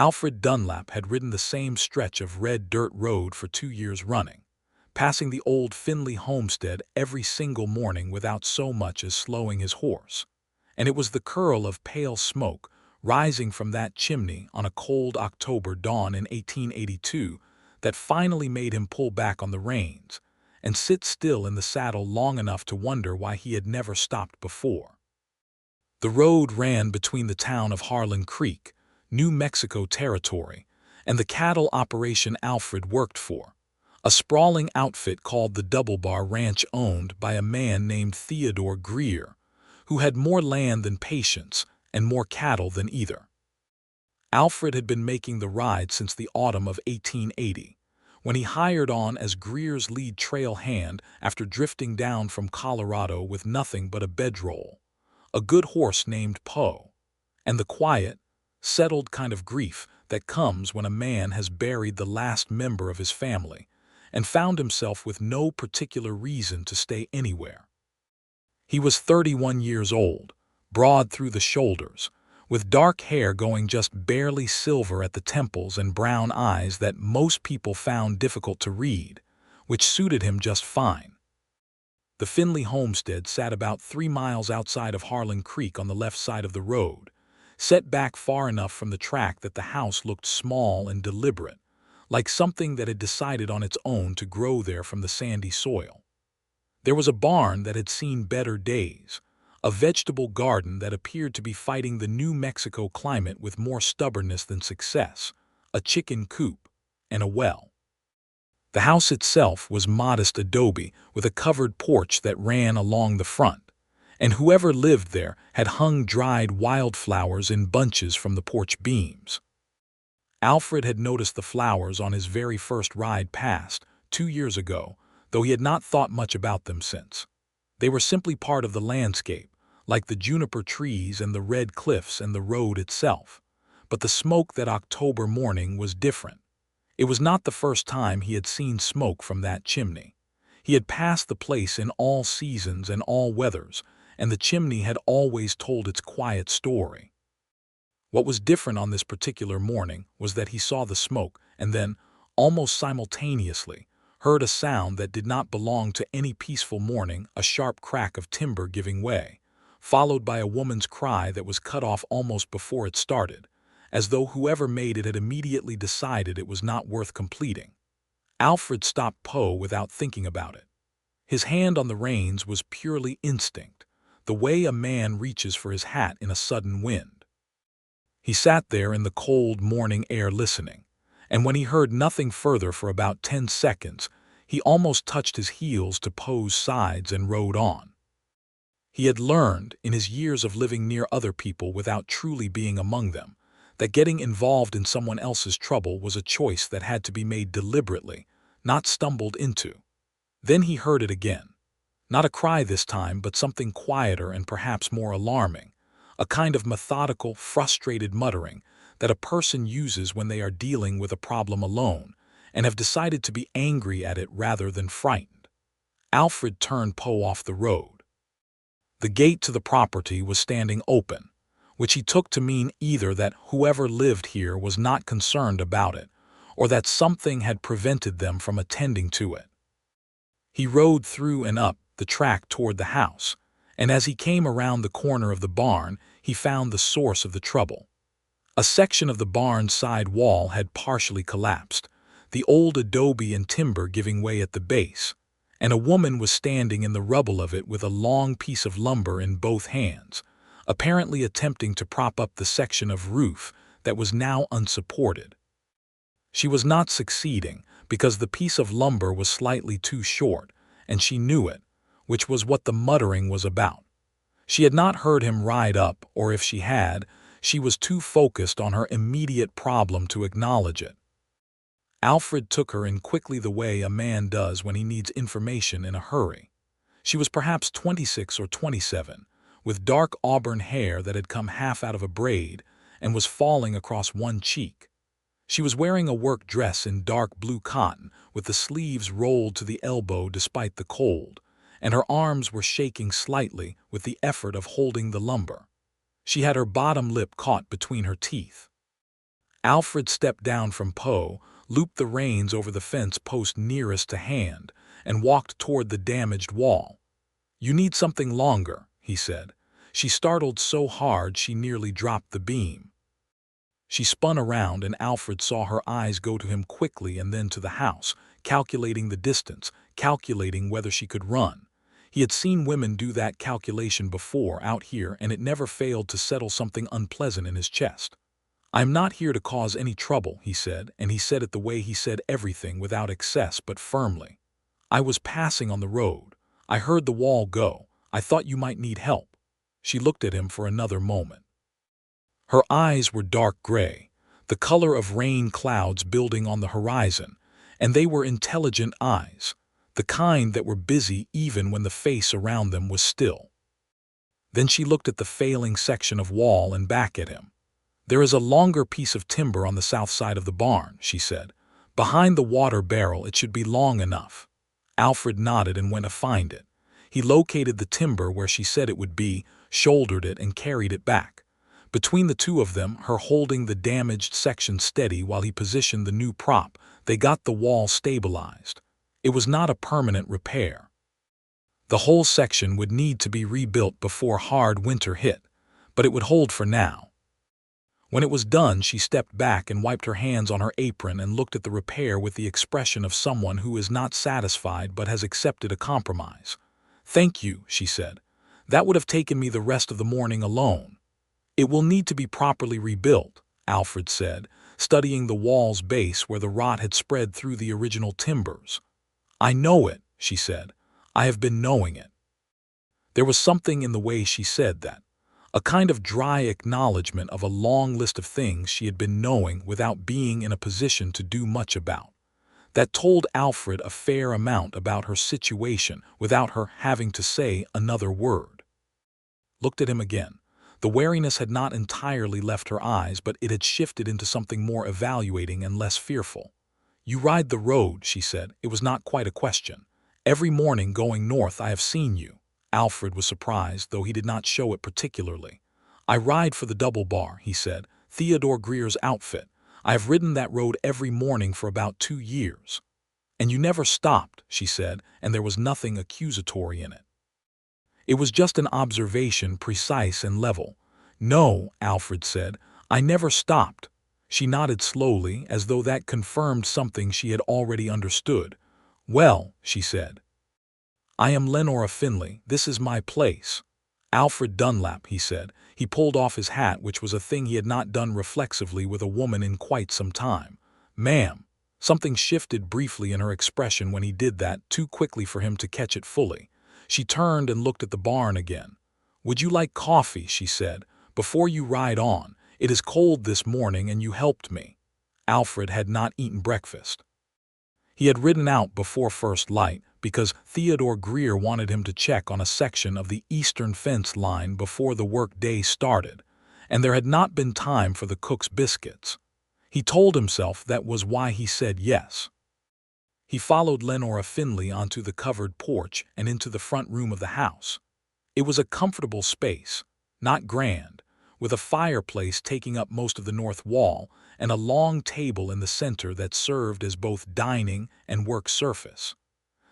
Alfred Dunlap had ridden the same stretch of red dirt road for 2 years running, passing the old Finley homestead every single morning without so much as slowing his horse. And it was the curl of pale smoke rising from that chimney on a cold October dawn in 1882 that finally made him pull back on the reins and sit still in the saddle long enough to wonder why he had never stopped before. The road ran between the town of Harlan Creek, New Mexico Territory, and the cattle operation Alfred worked for, a sprawling outfit called the Double Bar Ranch owned by a man named Theodore Greer, who had more land than patience and more cattle than either. Alfred had been making the ride since the autumn of 1880, when he hired on as Greer's lead trail hand after drifting down from Colorado with nothing but a bedroll, a good horse named Poe, and the quiet, settled kind of grief that comes when a man has buried the last member of his family and found himself with no particular reason to stay anywhere. He was 31 years old, broad through the shoulders, with dark hair going just barely silver at the temples and brown eyes that most people found difficult to read, which suited him just fine. The Finley homestead sat about 3 miles outside of Harlan Creek on the left side of the road, set back far enough from the track that the house looked small and deliberate, like something that had decided on its own to grow there from the sandy soil. There was a barn that had seen better days, a vegetable garden that appeared to be fighting the New Mexico climate with more stubbornness than success, a chicken coop, and a well. The house itself was modest adobe with a covered porch that ran along the front, and whoever lived there had hung dried wildflowers in bunches from the porch beams. Alfred had noticed the flowers on his very first ride past, 2 years ago, though he had not thought much about them since. They were simply part of the landscape, like the juniper trees and the red cliffs and the road itself. But the smoke that October morning was different. It was not the first time he had seen smoke from that chimney. He had passed the place in all seasons and all weathers, and the chimney had always told its quiet story. What was different on this particular morning was that he saw the smoke and then, almost simultaneously, heard a sound that did not belong to any peaceful morning, a sharp crack of timber giving way, followed by a woman's cry that was cut off almost before it started, as though whoever made it had immediately decided it was not worth completing. Alfred stopped Poe without thinking about it. His hand on the reins was purely instinct, the way a man reaches for his hat in a sudden wind. He sat there in the cold morning air listening, and when he heard nothing further for about 10 seconds, he almost touched his heels to Poe's sides and rode on. He had learned, in his years of living near other people without truly being among them, that getting involved in someone else's trouble was a choice that had to be made deliberately, not stumbled into. Then he heard it again. Not a cry this time, but something quieter and perhaps more alarming, a kind of methodical, frustrated muttering that a person uses when they are dealing with a problem alone and have decided to be angry at it rather than frightened. Alfred turned Poe off the road. The gate to the property was standing open, which he took to mean either that whoever lived here was not concerned about it or that something had prevented them from attending to it. He rode through and up the track toward the house, and as he came around the corner of the barn, he found the source of the trouble. A section of the barn's side wall had partially collapsed, the old adobe and timber giving way at the base, and a woman was standing in the rubble of it with a long piece of lumber in both hands, apparently attempting to prop up the section of roof that was now unsupported. She was not succeeding because the piece of lumber was slightly too short, and she knew it, which was what the muttering was about. She had not heard him ride up, or if she had, she was too focused on her immediate problem to acknowledge it. Alfred took her in quickly the way a man does when he needs information in a hurry. She was perhaps 26 or 27, with dark auburn hair that had come half out of a braid and was falling across one cheek. She was wearing a work dress in dark blue cotton with the sleeves rolled to the elbow despite the cold, and her arms were shaking slightly with the effort of holding the lumber. She had her bottom lip caught between her teeth. Alfred stepped down from Poe, looped the reins over the fence post nearest to hand, and walked toward the damaged wall. "You need something longer," he said. She startled so hard she nearly dropped the beam. She spun around and Alfred saw her eyes go to him quickly and then to the house, calculating the distance, calculating whether she could run. He had seen women do that calculation before out here, and it never failed to settle something unpleasant in his chest. "I'm not here to cause any trouble," he said, and he said it the way he said everything, without excess but firmly. "I was passing on the road. I heard the wall go. I thought you might need help." She looked at him for another moment. Her eyes were dark gray, the color of rain clouds building on the horizon, and they were intelligent eyes, the kind that were busy even when the face around them was still. Then she looked at the failing section of wall and back at him. "There is a longer piece of timber on the south side of the barn," she said. "Behind the water barrel. It should be long enough." Alfred nodded and went to find it. He located the timber where she said it would be, shouldered it, and carried it back. Between the two of them, her holding the damaged section steady while he positioned the new prop, they got the wall stabilized. It was not a permanent repair. The whole section would need to be rebuilt before hard winter hit, but it would hold for now. When it was done, she stepped back and wiped her hands on her apron and looked at the repair with the expression of someone who is not satisfied but has accepted a compromise. "Thank you," she said. "That would have taken me the rest of the morning alone." "It will need to be properly rebuilt," Alfred said, studying the wall's base where the rot had spread through the original timbers. "I know it," she said. "I have been knowing it." There was something in the way she said that, a kind of dry acknowledgement of a long list of things she had been knowing without being in a position to do much about, that told Alfred a fair amount about her situation without her having to say another word. Looked at him again. The wariness had not entirely left her eyes, but it had shifted into something more evaluating and less fearful. "You ride the road," she said. It was not quite a question. "Every morning going north I have seen you." Alfred was surprised, though he did not show it particularly. "I ride for the double bar," he said, "Theodore Greer's outfit. I have ridden that road every morning for about 2 years." "And you never stopped," she said, and there was nothing accusatory in it. It was just an observation, precise and level. "No," Alfred said, "I never stopped." She nodded slowly, as though that confirmed something she had already understood. "Well," she said, "I am Lenora Finley. This is my place." "Alfred Dunlap," he said. He pulled off his hat, which was a thing he had not done reflexively with a woman in quite some time. "Ma'am." Something shifted briefly in her expression when he did that, too quickly for him to catch it fully. She turned and looked at the barn again. "Would you like coffee?" she said. "Before you ride on. It is cold this morning and you helped me." Alfred had not eaten breakfast. He had ridden out before first light because Theodore Greer wanted him to check on a section of the eastern fence line before the work day started, and there had not been time for the cook's biscuits. He told himself that was why he said yes. He followed Lenora Finley onto the covered porch and into the front room of the house. It was a comfortable space, not grand, with a fireplace taking up most of the north wall and a long table in the center that served as both dining and work surface.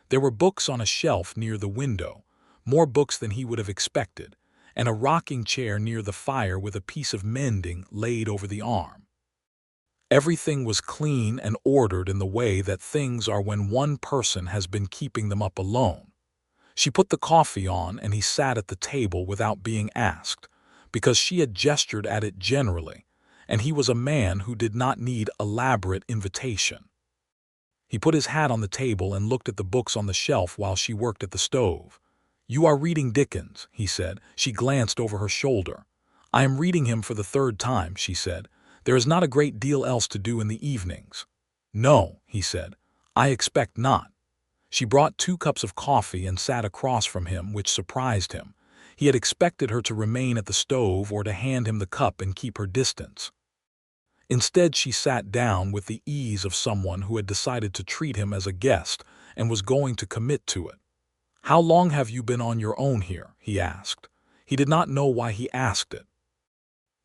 There were books on a shelf near the window, more books than he would have expected, and a rocking chair near the fire with a piece of mending laid over the arm. Everything was clean and ordered in the way that things are when one person has been keeping them up alone. She put the coffee on and he sat at the table without being asked, because she had gestured at it generally, and he was a man who did not need elaborate invitation. He put his hat on the table and looked at the books on the shelf while she worked at the stove. "You are reading Dickens," he said. She glanced over her shoulder. "I am reading him for the 3rd time," she said. "There is not a great deal else to do in the evenings." "No," he said. "I expect not." She brought 2 cups of coffee and sat across from him, which surprised him. He had expected her to remain at the stove or to hand him the cup and keep her distance. Instead, she sat down with the ease of someone who had decided to treat him as a guest and was going to commit to it. "How long have you been on your own here?" he asked. He did not know why he asked it.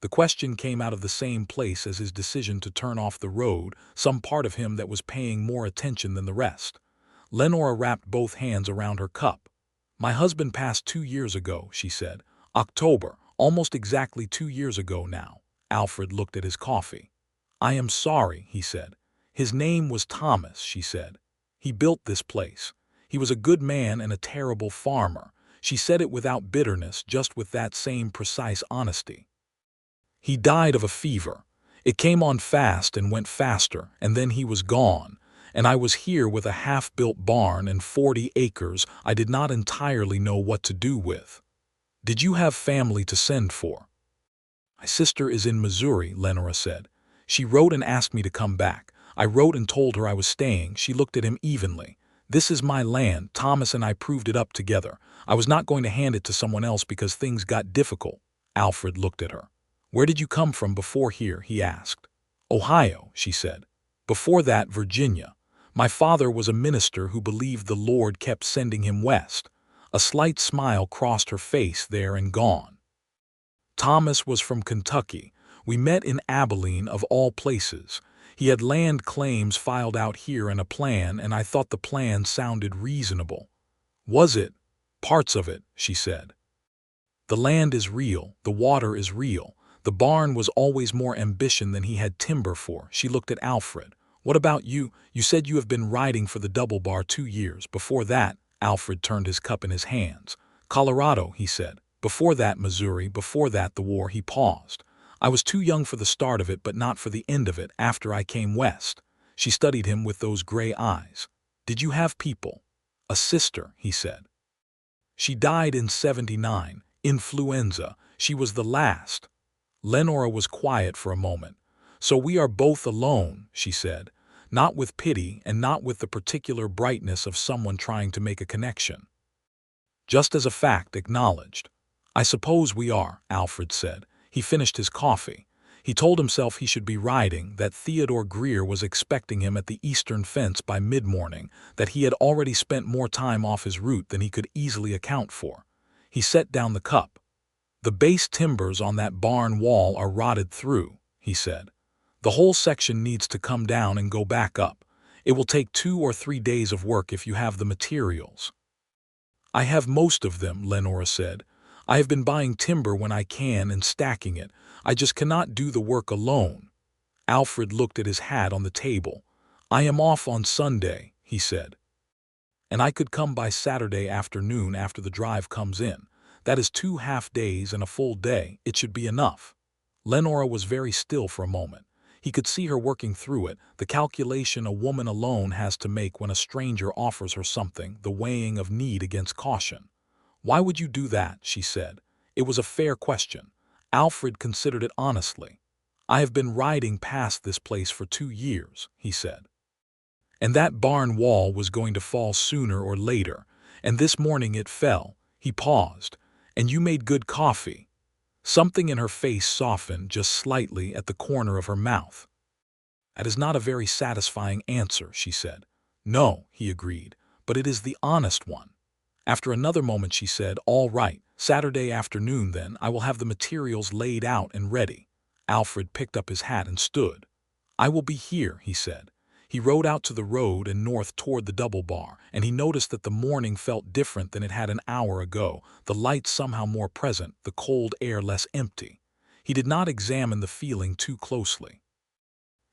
The question came out of the same place as his decision to turn off the road, some part of him that was paying more attention than the rest. Lenora wrapped both hands around her cup. "My husband passed 2 years ago," she said. "October, almost exactly 2 years ago now." Alfred looked at his coffee. "I am sorry," he said. "His name was Thomas," she said. "He built this place. He was a good man and a terrible farmer." She said it without bitterness, just with that same precise honesty. "He died of a fever. It came on fast and went faster, and then he was gone. And I was here with a half-built barn and 40 acres I did not entirely know what to do with." "Did you have family to send for?" "My sister is in Missouri," Lenora said. "She wrote and asked me to come back. I wrote and told her I was staying." She looked at him evenly. "This is my land. Thomas and I proved it up together. I was not going to hand it to someone else because things got difficult." Alfred looked at her. "Where did you come from before here?" he asked. "Ohio," she said. "Before that, Virginia. My father was a minister who believed the Lord kept sending him west." A slight smile crossed her face there and gone. "Thomas was from Kentucky. We met in Abilene, of all places. He had land claims filed out here and a plan, and I thought the plan sounded reasonable." "Was it?" "Parts of it," she said. "The land is real. The water is real. The barn was always more ambition than he had timber for." She looked at Alfred. "What about you? You said you have been riding for the double bar 2 years. Before that—" Alfred turned his cup in his hands. "Colorado," he said. "Before that, Missouri. Before that, the war." He paused. "I was too young for the start of it, but not for the end of it, after I came west." She studied him with those gray eyes. "Did you have people?" "A sister," he said. "She died in '79. Influenza. She was the last." Lenora was quiet for a moment. "So we are both alone," she said, not with pity and not with the particular brightness of someone trying to make a connection. Just as a fact acknowledged. "I suppose we are," Alfred said. He finished his coffee. He told himself he should be riding, that Theodore Greer was expecting him at the eastern fence by mid-morning, that he had already spent more time off his route than he could easily account for. He set down the cup. "The base timbers on that barn wall are rotted through," he said. "The whole section needs to come down and go back up. It will take 2 or 3 days of work if you have the materials." "I have most of them," Lenora said. "I have been buying timber when I can and stacking it. I just cannot do the work alone." Alfred looked at his hat on the table. "I am off on Sunday," he said. "And I could come by Saturday afternoon after the drive comes in. That is 2 half-days and a full day. It should be enough." Lenora was very still for a moment. He could see her working through it, the calculation a woman alone has to make when a stranger offers her something, the weighing of need against caution. "Why would you do that?" she said. It was a fair question. Alfred considered it honestly. "I have been riding past this place for 2 years," he said. "And that barn wall was going to fall sooner or later, and this morning it fell." He paused. "And you made good coffee." Something in her face softened just slightly at the corner of her mouth. "That is not a very satisfying answer," she said. "No," he agreed, "but it is the honest one." After another moment she said, "All right, Saturday afternoon then. I will have the materials laid out and ready." Alfred picked up his hat and stood. "I will be here," he said. He rode out to the road and north toward the double bar, and he noticed that the morning felt different than it had an hour ago, the light somehow more present, the cold air less empty. He did not examine the feeling too closely.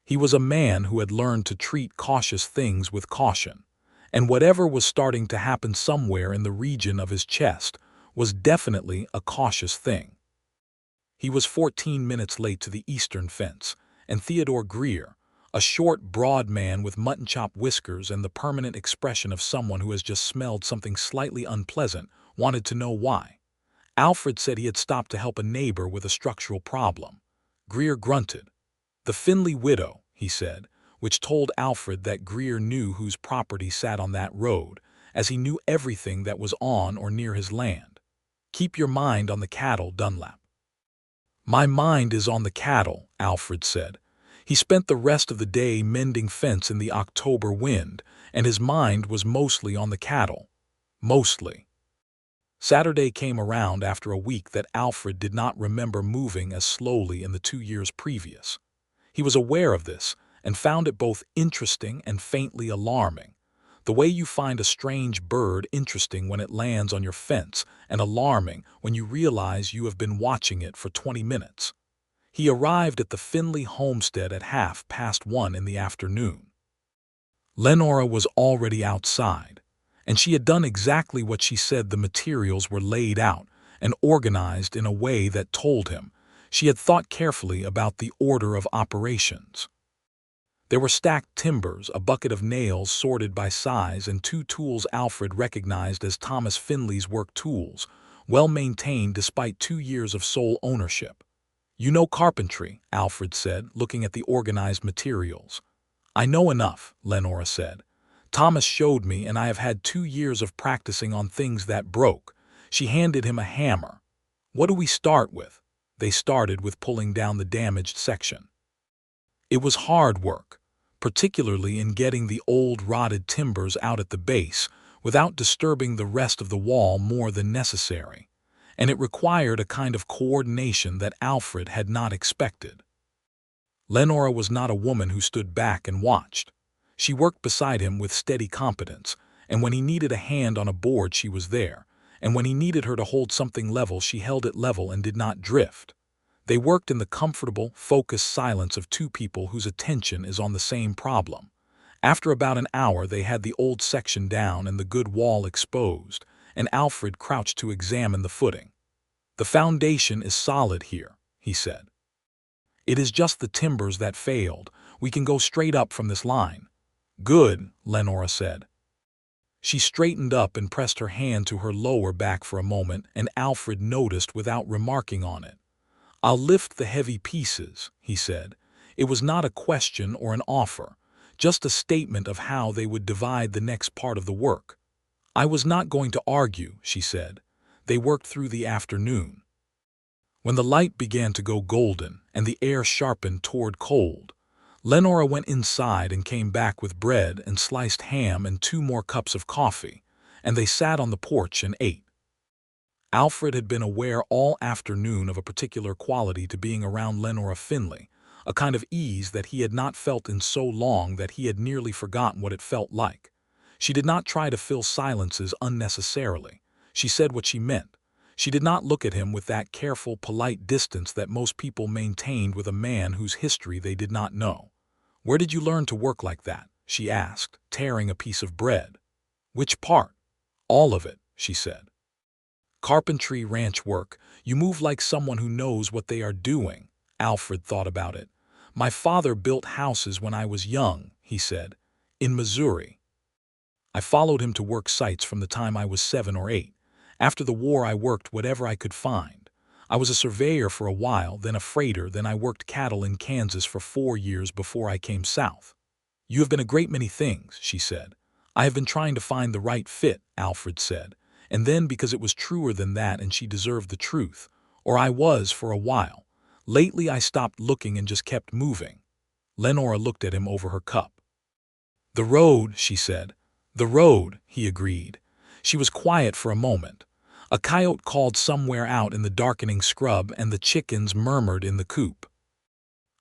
He was a man who had learned to treat cautious things with caution, and whatever was starting to happen somewhere in the region of his chest was definitely a cautious thing. He was 14 minutes late to the eastern fence, and Theodore Greer, a short, broad man with mutton-chop whiskers and the permanent expression of someone who has just smelled something slightly unpleasant, wanted to know why. Alfred said he had stopped to help a neighbor with a structural problem. Greer grunted. "The Finley widow," he said, which told Alfred that Greer knew whose property sat on that road, as he knew everything that was on or near his land. "Keep your mind on the cattle, Dunlap." "My mind is on the cattle," Alfred said. He spent the rest of the day mending fence in the October wind, and his mind was mostly on the cattle. Mostly. Saturday came around after a week that Alfred did not remember moving as slowly in the 2 years previous. He was aware of this and found it both interesting and faintly alarming. The way you find a strange bird interesting when it lands on your fence and alarming when you realize you have been watching it for 20 minutes. He arrived at the Finley homestead at 1:30 in the afternoon. Lenora was already outside, and she had done exactly what she said. The materials were laid out and organized in a way that told him she had thought carefully about the order of operations. There were stacked timbers, a bucket of nails sorted by size, and 2 tools Alfred recognized as Thomas Finley's work tools, well maintained despite 2 years of sole ownership. "You know carpentry," Alfred said, looking at the organized materials. "I know enough," Lenora said. "Thomas showed me, and I have had 2 years of practicing on things that broke." She handed him a hammer. "What do we start with?" They started with pulling down the damaged section. It was hard work, particularly in getting the old rotted timbers out at the base without disturbing the rest of the wall more than necessary, and it required a kind of coordination that Alfred had not expected. Lenora was not a woman who stood back and watched. She worked beside him with steady competence, and when he needed a hand on a board she was there, and when he needed her to hold something level she held it level and did not drift. They worked in the comfortable, focused silence of 2 people whose attention is on the same problem. After about an hour they had the old section down and the good wall exposed, and Alfred crouched to examine the footing. "The foundation is solid here," he said. "It is just the timbers that failed. We can go straight up from this line." "Good," Lenora said. She straightened up and pressed her hand to her lower back for a moment, and Alfred noticed without remarking on it. "I'll lift the heavy pieces," he said. It was not a question or an offer, just a statement of how they would divide the next part of the work. "I was not going to argue," she said. They worked through the afternoon. When the light began to go golden and the air sharpened toward cold, Lenora went inside and came back with bread and sliced ham and 2 more cups of coffee, and they sat on the porch and ate. Alfred had been aware all afternoon of a particular quality to being around Lenora Finley, a kind of ease that he had not felt in so long that he had nearly forgotten what it felt like. She did not try to fill silences unnecessarily. She said what she meant. She did not look at him with that careful, polite distance that most people maintained with a man whose history they did not know. "Where did you learn to work like that?" she asked, tearing a piece of bread. "Which part?" "All of it," she said. "Carpentry, ranch work, you move like someone who knows what they are doing." Alfred thought about it. "My father built houses when I was young," he said, "in Missouri. I followed him to work sites from the time I was 7 or 8. After the war I worked whatever I could find. I was a surveyor for a while, then a freighter, then I worked cattle in Kansas for 4 years before I came south." "You have been a great many things," she said. "I have been trying to find the right fit," Alfred said, and then because it was truer than that and she deserved the truth, "or I was for a while. Lately I stopped looking and just kept moving." Lenora looked at him over her cup. "The road," she said. "The road," he agreed. She was quiet for a moment. A coyote called somewhere out in the darkening scrub and the chickens murmured in the coop.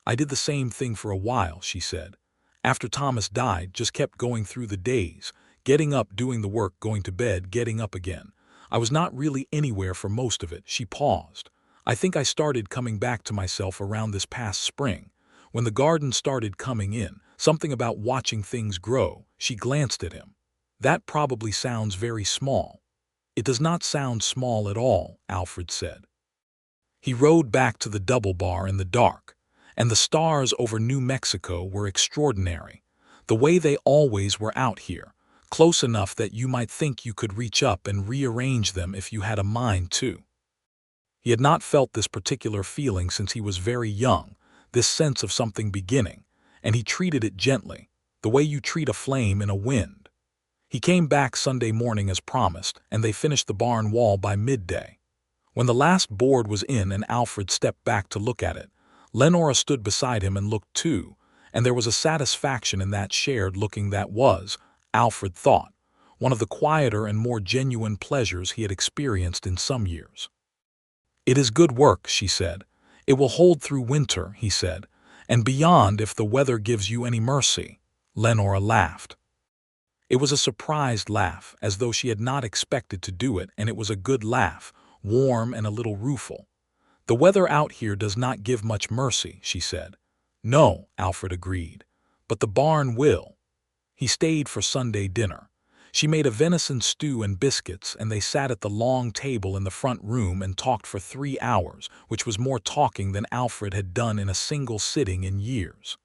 "I did the same thing for a while," she said. "After Thomas died, just kept going through the days, getting up, doing the work, going to bed, getting up again. I was not really anywhere for most of it." She paused. "I think I started coming back to myself around this past spring, when the garden started coming in, something about watching things grow." She glanced at him. "That probably sounds very small." "It does not sound small at all," Alfred said. He rode back to the double bar in the dark, and the stars over New Mexico were extraordinary, the way they always were out here, close enough that you might think you could reach up and rearrange them if you had a mind to. He had not felt this particular feeling since he was very young, this sense of something beginning, and he treated it gently, the way you treat a flame in a wind. He came back Sunday morning as promised, and they finished the barn wall by midday. When the last board was in and Alfred stepped back to look at it, Lenora stood beside him and looked too, and there was a satisfaction in that shared looking that was, Alfred thought, one of the quieter and more genuine pleasures he had experienced in some years. "It is good work," she said. "It will hold through winter," he said, "and beyond if the weather gives you any mercy." Lenora laughed. It was a surprised laugh, as though she had not expected to do it, and it was a good laugh, warm and a little rueful. "The weather out here does not give much mercy," she said. "No," Alfred agreed, "but the barn will." He stayed for Sunday dinner. She made a venison stew and biscuits, and they sat at the long table in the front room and talked for 3 hours, which was more talking than Alfred had done in a single sitting in years.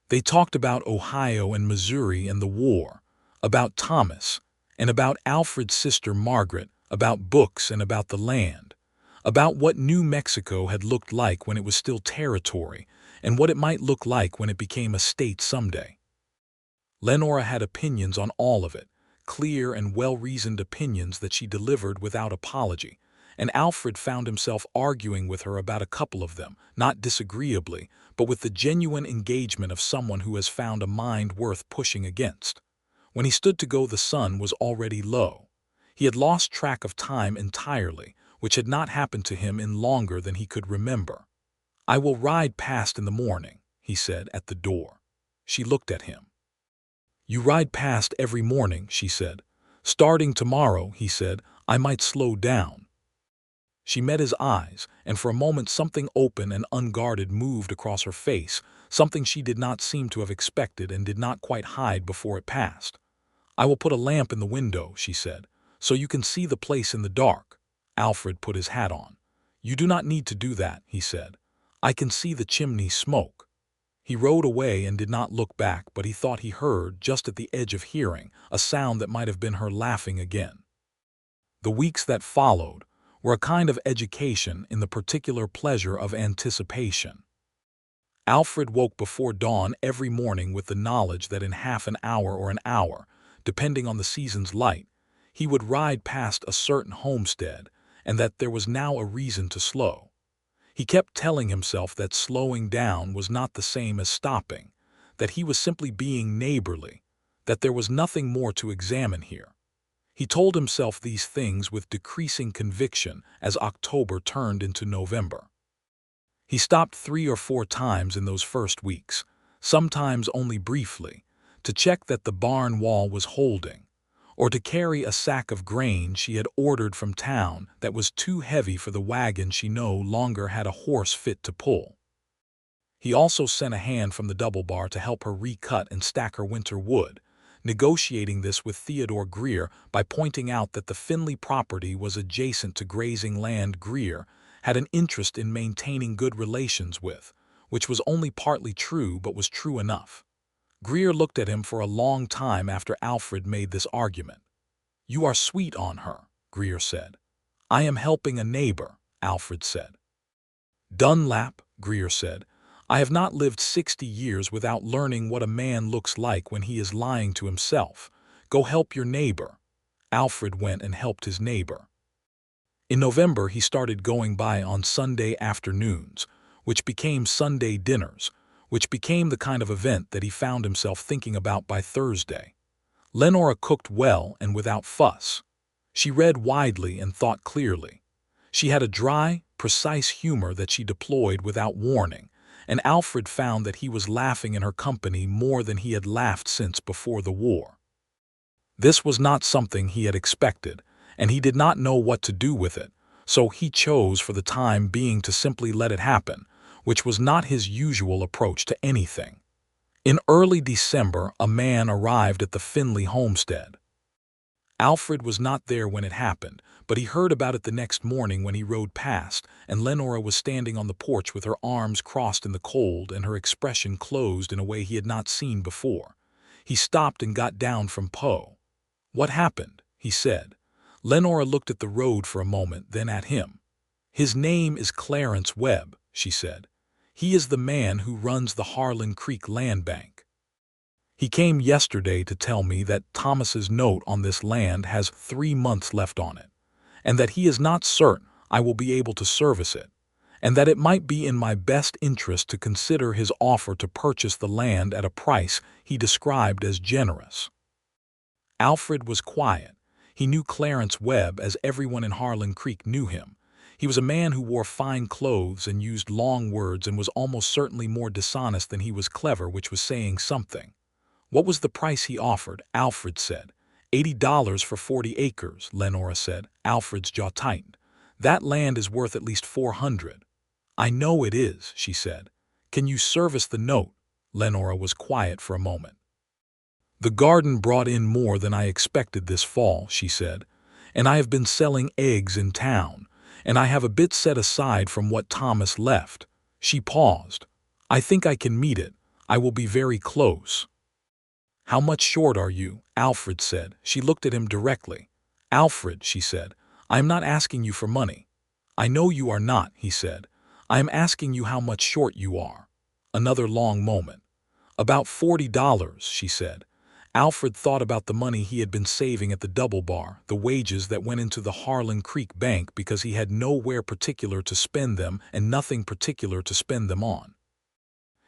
They talked about Ohio and Missouri and the war, about Thomas, and about Alfred's sister Margaret, about books and about the land, about what New Mexico had looked like when it was still territory, and what it might look like when it became a state someday. Lenora had opinions on all of it, clear and well-reasoned opinions that she delivered without apology, and Alfred found himself arguing with her about a couple of them, not disagreeably, but with the genuine engagement of someone who has found a mind worth pushing against. When he stood to go, the sun was already low. He had lost track of time entirely, which had not happened to him in longer than he could remember. "I will ride past in the morning," he said at the door. She looked at him. "You ride past every morning," she said. "Starting tomorrow," he said, "I might slow down." She met his eyes, and for a moment something open and unguarded moved across her face, something she did not seem to have expected and did not quite hide before it passed. "I will put a lamp in the window," she said, "so you can see the place in the dark." Alfred put his hat on. "You do not need to do that," he said. "I can see the chimney smoke." He rode away and did not look back, but he thought he heard, just at the edge of hearing, a sound that might have been her laughing again. The weeks that followed were a kind of education in the particular pleasure of anticipation. Alfred woke before dawn every morning with the knowledge that in half an hour or an hour, depending on the season's light, he would ride past a certain homestead, and that there was now a reason to slow. He kept telling himself that slowing down was not the same as stopping, that he was simply being neighborly, that there was nothing more to examine here. He told himself these things with decreasing conviction as October turned into November. He stopped 3 or 4 times in those first weeks, sometimes only briefly, to check that the barn wall was holding, or to carry a sack of grain she had ordered from town that was too heavy for the wagon she no longer had a horse fit to pull. He also sent a hand from the double bar to help her recut and stack her winter wood, negotiating this with Theodore Greer by pointing out that the Finley property was adjacent to grazing land Greer had an interest in maintaining good relations with, which was only partly true but was true enough. Greer looked at him for a long time after Alfred made this argument. "You are sweet on her," Greer said. "I am helping a neighbor," Alfred said. "Dunlap," Greer said, "I have not lived 60 years without learning what a man looks like when he is lying to himself. Go help your neighbor." Alfred went and helped his neighbor. In November he started going by on Sunday afternoons, which became Sunday dinners, which became the kind of event that he found himself thinking about by Thursday. Lenora cooked well and without fuss. She read widely and thought clearly. She had a dry, precise humor that she deployed without warning, and Alfred found that he was laughing in her company more than he had laughed since before the war. This was not something he had expected, and he did not know what to do with it, so he chose for the time being to simply let it happen, which was not his usual approach to anything. In early December, a man arrived at the Finley homestead. Alfred was not there when it happened, but he heard about it the next morning when he rode past, and Lenora was standing on the porch with her arms crossed in the cold and her expression closed in a way he had not seen before. He stopped and got down from Poe. "What happened?" he said. Lenora looked at the road for a moment, then at him. "His name is Clarence Webb," she said. "He is the man who runs the Harlan Creek Land Bank. He came yesterday to tell me that Thomas's note on this land has 3 months left on it, and that he is not certain I will be able to service it, and that it might be in my best interest to consider his offer to purchase the land at a price he described as generous." Alfred was quiet. He knew Clarence Webb as everyone in Harlan Creek knew him. He was a man who wore fine clothes and used long words and was almost certainly more dishonest than he was clever, which was saying something. What was the price he offered? Alfred said. $80 for 40 acres, Lenora said. Alfred's jaw tightened. That land is worth at least 400. I know it is, she said. Can you service the note? Lenora was quiet for a moment. The garden brought in more than I expected this fall, she said, and I have been selling eggs in town, and I have a bit set aside from what Thomas left. She paused. I think I can meet it. I will be very close. How much short are you? Alfred said. She looked at him directly. Alfred, she said, I am not asking you for money. I know you are not, he said. I am asking you how much short you are. Another long moment. About $40, she said. Alfred thought about the money he had been saving at the Double Bar, the wages that went into the Harlan Creek Bank because he had nowhere particular to spend them and nothing particular to spend them on.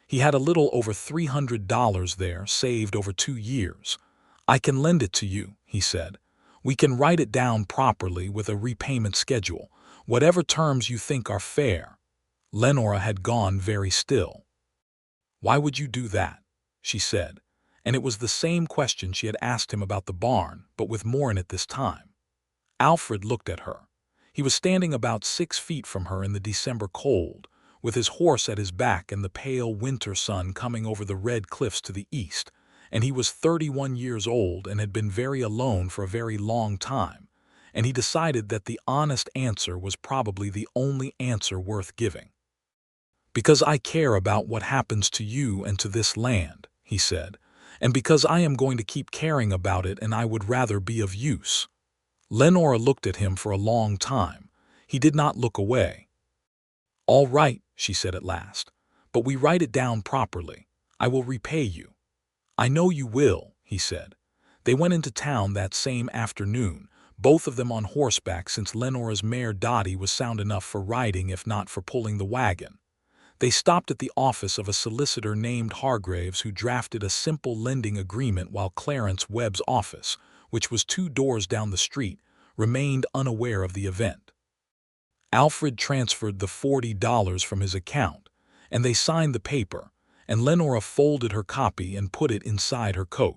He had a little over $300 there, saved over 2 years. I can lend it to you, he said. We can write it down properly with a repayment schedule, whatever terms you think are fair. Lenora had gone very still. Why would you do that? She said. And it was the same question she had asked him about the barn, but with more in it this time. Alfred looked at her. He was standing about 6 feet from her in the December cold, with his horse at his back and the pale winter sun coming over the red cliffs to the east, and he was 31 years old and had been very alone for a very long time, and he decided that the honest answer was probably the only answer worth giving. Because I care about what happens to you and to this land, he said, and because I am going to keep caring about it and I would rather be of use. Lenora looked at him for a long time. He did not look away. All right, she said at last, but we write it down properly. I will repay you. I know you will, he said. They went into town that same afternoon, both of them on horseback since Lenora's mare Dottie was sound enough for riding if not for pulling the wagon. They stopped at the office of a solicitor named Hargraves who drafted a simple lending agreement while Clarence Webb's office, which was 2 doors down the street, remained unaware of the event. Alfred transferred the $40 from his account, and they signed the paper, and Lenora folded her copy and put it inside her coat.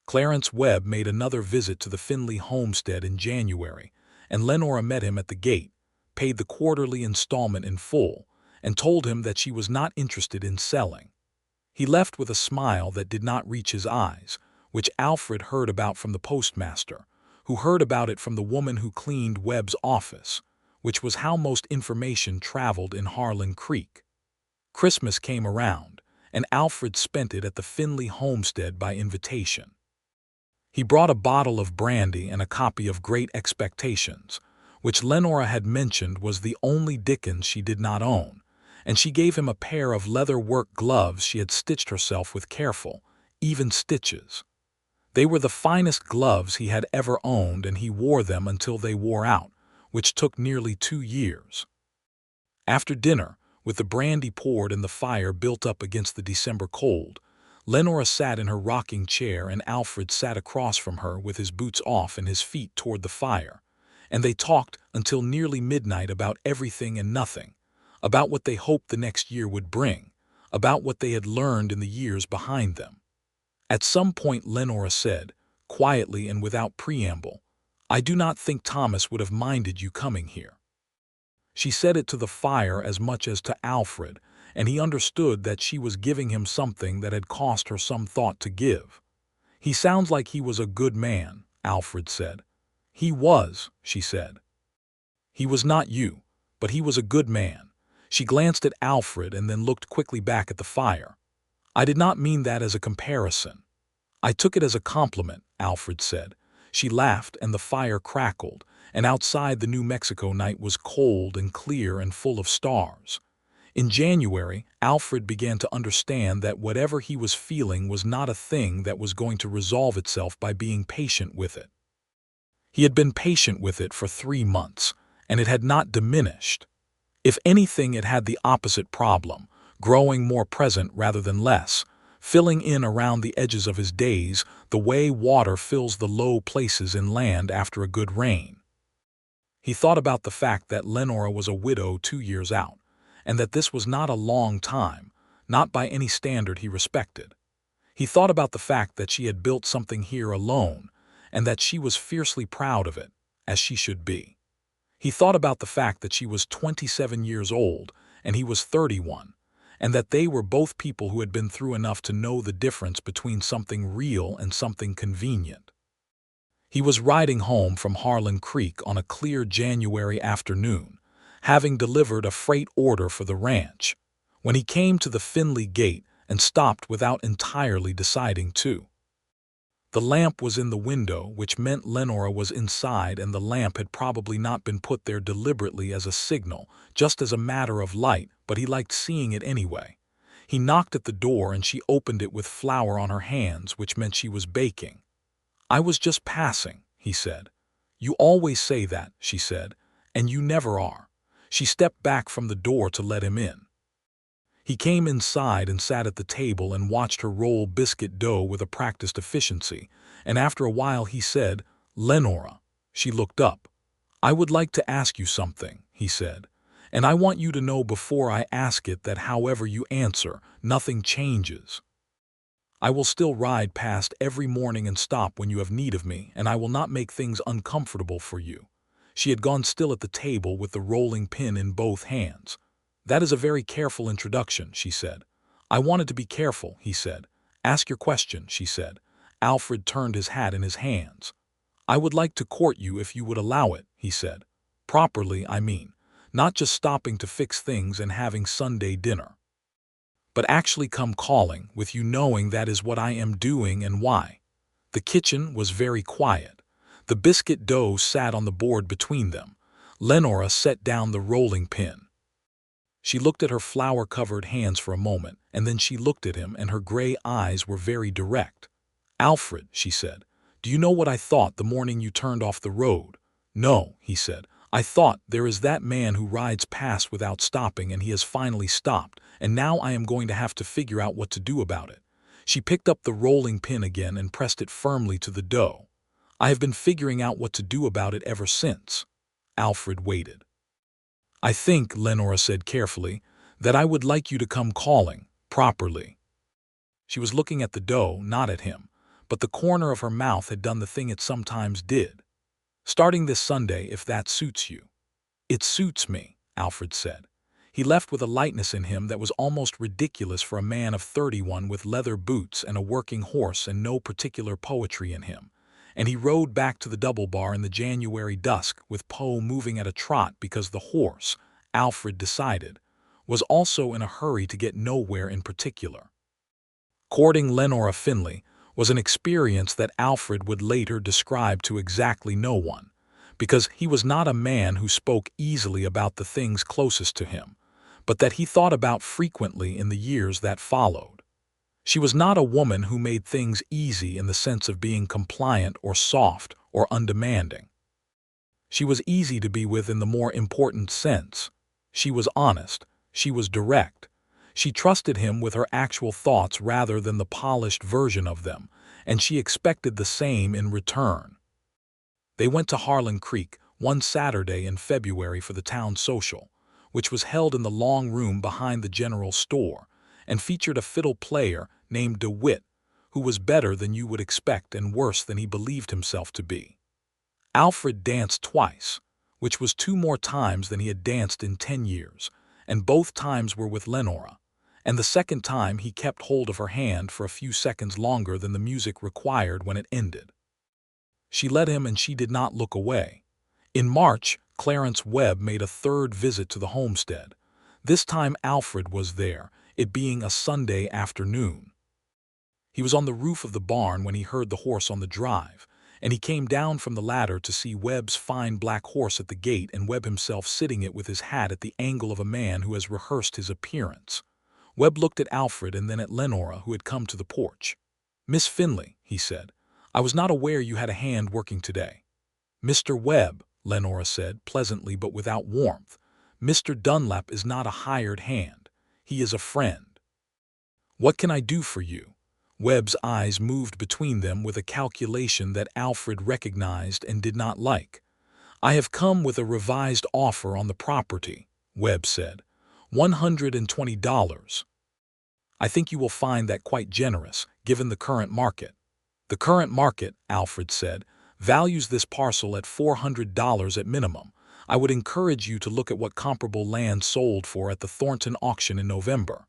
Clarence Webb made another visit to the Finley homestead in January, and Lenora met him at the gate, paid the quarterly installment in full, and told him that she was not interested in selling. He left with a smile that did not reach his eyes, which Alfred heard about from the postmaster, who heard about it from the woman who cleaned Webb's office, which was how most information traveled in Harlan Creek. Christmas came around, and Alfred spent it at the Finley homestead by invitation. He brought a bottle of brandy and a copy of Great Expectations, which Lenora had mentioned was the only Dickens she did not own, and she gave him a pair of leather work gloves she had stitched herself with careful, even stitches. They were the finest gloves he had ever owned, and he wore them until they wore out, which took nearly 2 years. After dinner, with the brandy poured and the fire built up against the December cold, Lenora sat in her rocking chair and Alfred sat across from her with his boots off and his feet toward the fire, and they talked until nearly midnight about everything and nothing, about what they hoped the next year would bring, about what they had learned in the years behind them. At some point Lenora said, quietly and without preamble, I do not think Thomas would have minded you coming here. She said it to the fire as much as to Alfred, and he understood that she was giving him something that had cost her some thought to give. He sounds like he was a good man, Alfred said. He was, she said. He was not you, but he was a good man. She glanced at Alfred and then looked quickly back at the fire. I did not mean that as a comparison. I took it as a compliment, Alfred said. She laughed and the fire crackled, and outside the New Mexico night was cold and clear and full of stars. In January, Alfred began to understand that whatever he was feeling was not a thing that was going to resolve itself by being patient with it. He had been patient with it for 3 months, and it had not diminished. If anything, it had the opposite problem, growing more present rather than less, filling in around the edges of his days the way water fills the low places in land after a good rain. He thought about the fact that Lenora was a widow 2 years out, and that this was not a long time, not by any standard he respected. He thought about the fact that she had built something here alone, and that she was fiercely proud of it, as she should be. He thought about the fact that she was 27 years old, and he was 31, and that they were both people who had been through enough to know the difference between something real and something convenient. He was riding home from Harlan Creek on a clear January afternoon, having delivered a freight order for the ranch, when he came to the Finley gate and stopped without entirely deciding to. The lamp was in the window, which meant Lenora was inside, and the lamp had probably not been put there deliberately as a signal, just as a matter of light, but he liked seeing it anyway. He knocked at the door and she opened it with flour on her hands, which meant she was baking. "I was just passing," he said. "You always say that," she said, "and you never are." She stepped back from the door to let him in. He came inside and sat at the table and watched her roll biscuit dough with a practiced efficiency, and after a while he said, "Lenora." She looked up. "I would like to ask you something," he said, "and I want you to know before I ask it that however you answer, nothing changes. I will still ride past every morning and stop when you have need of me, and I will not make things uncomfortable for you." She had gone still at the table with the rolling pin in both hands. "That is a very careful introduction," she said. "I wanted to be careful," he said. "Ask your question," she said. Alfred turned his hat in his hands. "I would like to court you if you would allow it," he said. "Properly, I mean. Not just stopping to fix things and having Sunday dinner, but actually come calling, with you knowing that is what I am doing and why." The kitchen was very quiet. The biscuit dough sat on the board between them. Lenora set down the rolling pin. She looked at her flour-covered hands for a moment, and then she looked at him, and her gray eyes were very direct. "Alfred," she said, "do you know what I thought the morning you turned off the road?" "No," he said. "I thought, there is that man who rides past without stopping, and he has finally stopped, and now I am going to have to figure out what to do about it." She picked up the rolling pin again and pressed it firmly to the dough. "I have been figuring out what to do about it ever since." Alfred waited. "I think," Lenora said carefully, "that I would like you to come calling, properly." She was looking at the dough, not at him, but the corner of her mouth had done the thing it sometimes did. "Starting this Sunday, if that suits you." "It suits me," Alfred said. He left with a lightness in him that was almost ridiculous for a man of 31 with leather boots and a working horse and no particular poetry in him. And he rode back to the double bar in the January dusk with Poe moving at a trot because the horse, Alfred decided, was also in a hurry to get nowhere in particular. Courting Lenora Finley was an experience that Alfred would later describe to exactly no one, because he was not a man who spoke easily about the things closest to him, but that he thought about frequently in the years that followed. She was not a woman who made things easy in the sense of being compliant or soft or undemanding. She was easy to be with in the more important sense. She was honest. She was direct. She trusted him with her actual thoughts rather than the polished version of them, and she expected the same in return. They went to Harlan Creek one Saturday in February for the town social, which was held in the long room behind the general store, and featured a fiddle player named DeWitt, who was better than you would expect and worse than he believed himself to be. Alfred danced twice, which was 2 more times than he had danced in 10 years, and both times were with Lenora, and the second time he kept hold of her hand for a few seconds longer than the music required when it ended. She led him and she did not look away. In March, Clarence Webb made a 3rd visit to the homestead. This time Alfred was there, it being a Sunday afternoon. He was on the roof of the barn when he heard the horse on the drive, and he came down from the ladder to see Webb's fine black horse at the gate and Webb himself sitting it with his hat at the angle of a man who has rehearsed his appearance. Webb looked at Alfred and then at Lenora, who had come to the porch. "Miss Finley," he said, "I was not aware you had a hand working today." "Mr. Webb," Lenora said, pleasantly but without warmth, "Mr. Dunlap is not a hired hand. He is a friend." "What can I do for you?" Webb's eyes moved between them with a calculation that Alfred recognized and did not like. "I have come with a revised offer on the property," Webb said. $120. "I think you will find that quite generous, given the current market." "The current market," Alfred said, "values this parcel at $400 at minimum. I would encourage you to look at what comparable land sold for at the Thornton auction in November."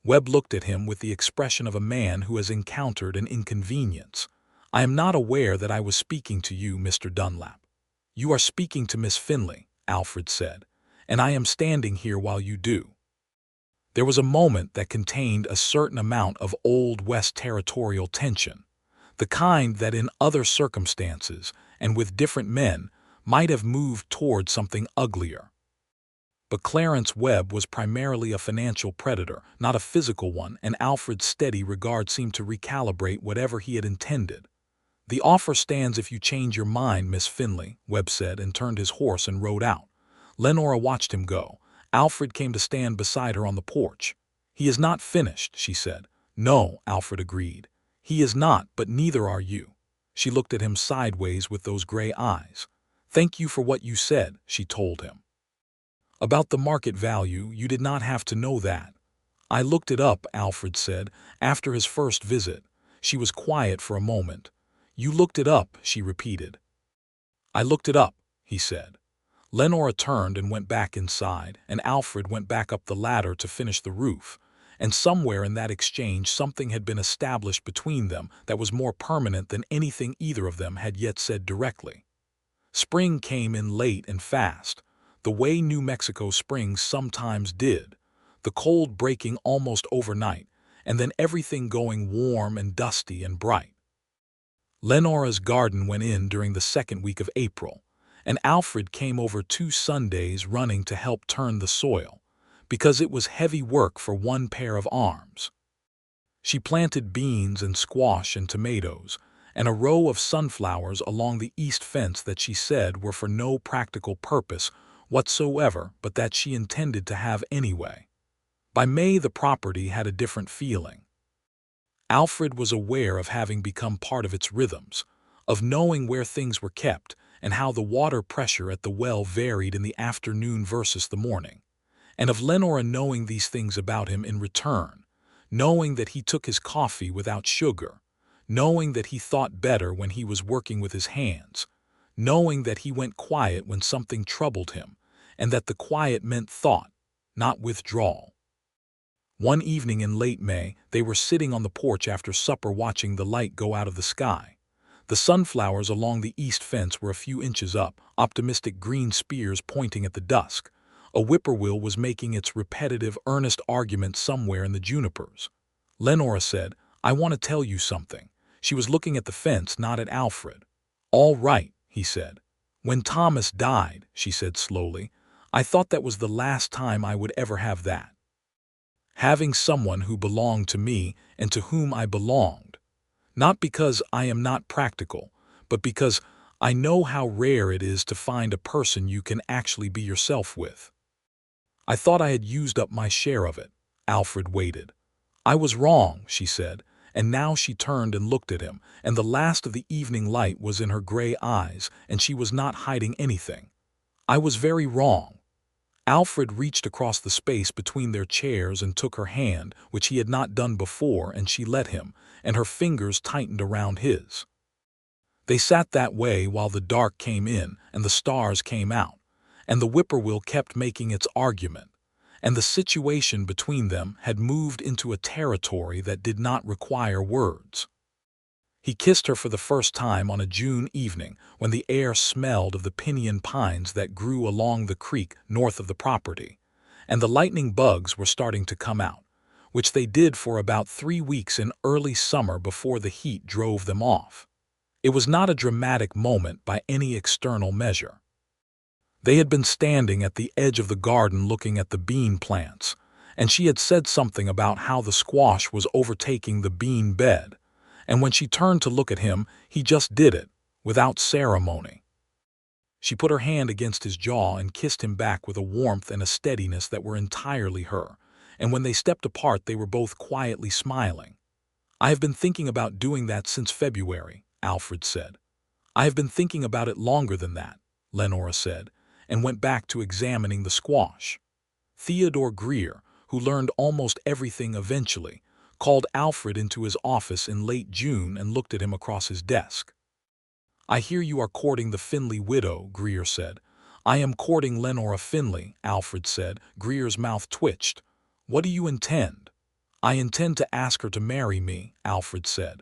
Webb looked at him with the expression of a man who has encountered an inconvenience. "I am not aware that I was speaking to you, Mr. Dunlap." "You are speaking to Miss Finley," Alfred said, "and I am standing here while you do." There was a moment that contained a certain amount of Old West territorial tension, the kind that in other circumstances, and with different men, might have moved toward something uglier. But Clarence Webb was primarily a financial predator, not a physical one, and Alfred's steady regard seemed to recalibrate whatever he had intended. "The offer stands if you change your mind, Miss Finley," Webb said, and turned his horse and rode out. Lenora watched him go. Alfred came to stand beside her on the porch. "He is not finished," she said. "No," Alfred agreed. "He is not, but neither are you." She looked at him sideways with those gray eyes. "Thank you for what you said," she told him. "About the market value, you did not have to know that." "I looked it up," Alfred said, after his first visit. She was quiet for a moment. "You looked it up," she repeated. "I looked it up," he said. Lenora turned and went back inside, and Alfred went back up the ladder to finish the roof. And somewhere in that exchange something had been established between them that was more permanent than anything either of them had yet said directly. Spring came in late and fast, the way New Mexico springs sometimes did, the cold breaking almost overnight, and then everything going warm and dusty and bright. Lenora's garden went in during the second week of April, and Alfred came over 2 Sundays running to help turn the soil, because it was heavy work for one pair of arms. She planted beans and squash and tomatoes, and a row of sunflowers along the east fence that she said were for no practical purpose whatsoever, but that she intended to have anyway. By May the property had a different feeling. Alfred was aware of having become part of its rhythms, of knowing where things were kept, and how the water pressure at the well varied in the afternoon versus the morning, and of Lenora knowing these things about him in return, knowing that he took his coffee without sugar, knowing that he thought better when he was working with his hands, knowing that he went quiet when something troubled him, and that the quiet meant thought, not withdrawal. One evening in late May, they were sitting on the porch after supper watching the light go out of the sky. The sunflowers along the east fence were a few inches up, optimistic green spears pointing at the dusk. A whippoorwill was making its repetitive, earnest argument somewhere in the junipers. Lenora said, "I want to tell you something." She was looking at the fence, not at Alfred. "All right," he said. "When Thomas died," she said slowly, "I thought that was the last time I would ever have that. Having someone who belonged to me and to whom I belonged. Not because I am not practical, but because I know how rare it is to find a person you can actually be yourself with. I thought I had used up my share of it." Alfred waited. "I was wrong," she said, and now she turned and looked at him, and the last of the evening light was in her gray eyes, and she was not hiding anything. "I was very wrong." Alfred reached across the space between their chairs and took her hand, which he had not done before, and she let him, and her fingers tightened around his. They sat that way while the dark came in and the stars came out, and the whippoorwill kept making its argument, and the situation between them had moved into a territory that did not require words. He kissed her for the first time on a June evening when the air smelled of the pinyon pines that grew along the creek north of the property, and the lightning bugs were starting to come out, which they did for about 3 weeks in early summer before the heat drove them off. It was not a dramatic moment by any external measure. They had been standing at the edge of the garden looking at the bean plants, and she had said something about how the squash was overtaking the bean bed, and when she turned to look at him, he just did it, without ceremony. She put her hand against his jaw and kissed him back with a warmth and a steadiness that were entirely her, and when they stepped apart they were both quietly smiling. I have been thinking about doing that since February, Alfred said. I have been thinking about it longer than that, Lenora said, and went back to examining the squash. Theodore Greer, who learned almost everything eventually, called Alfred into his office in late June and looked at him across his desk. I hear you are courting the Finley widow, Greer said. I am courting Lenora Finley, Alfred said. Greer's mouth twitched. What do you intend? I intend to ask her to marry me, Alfred said.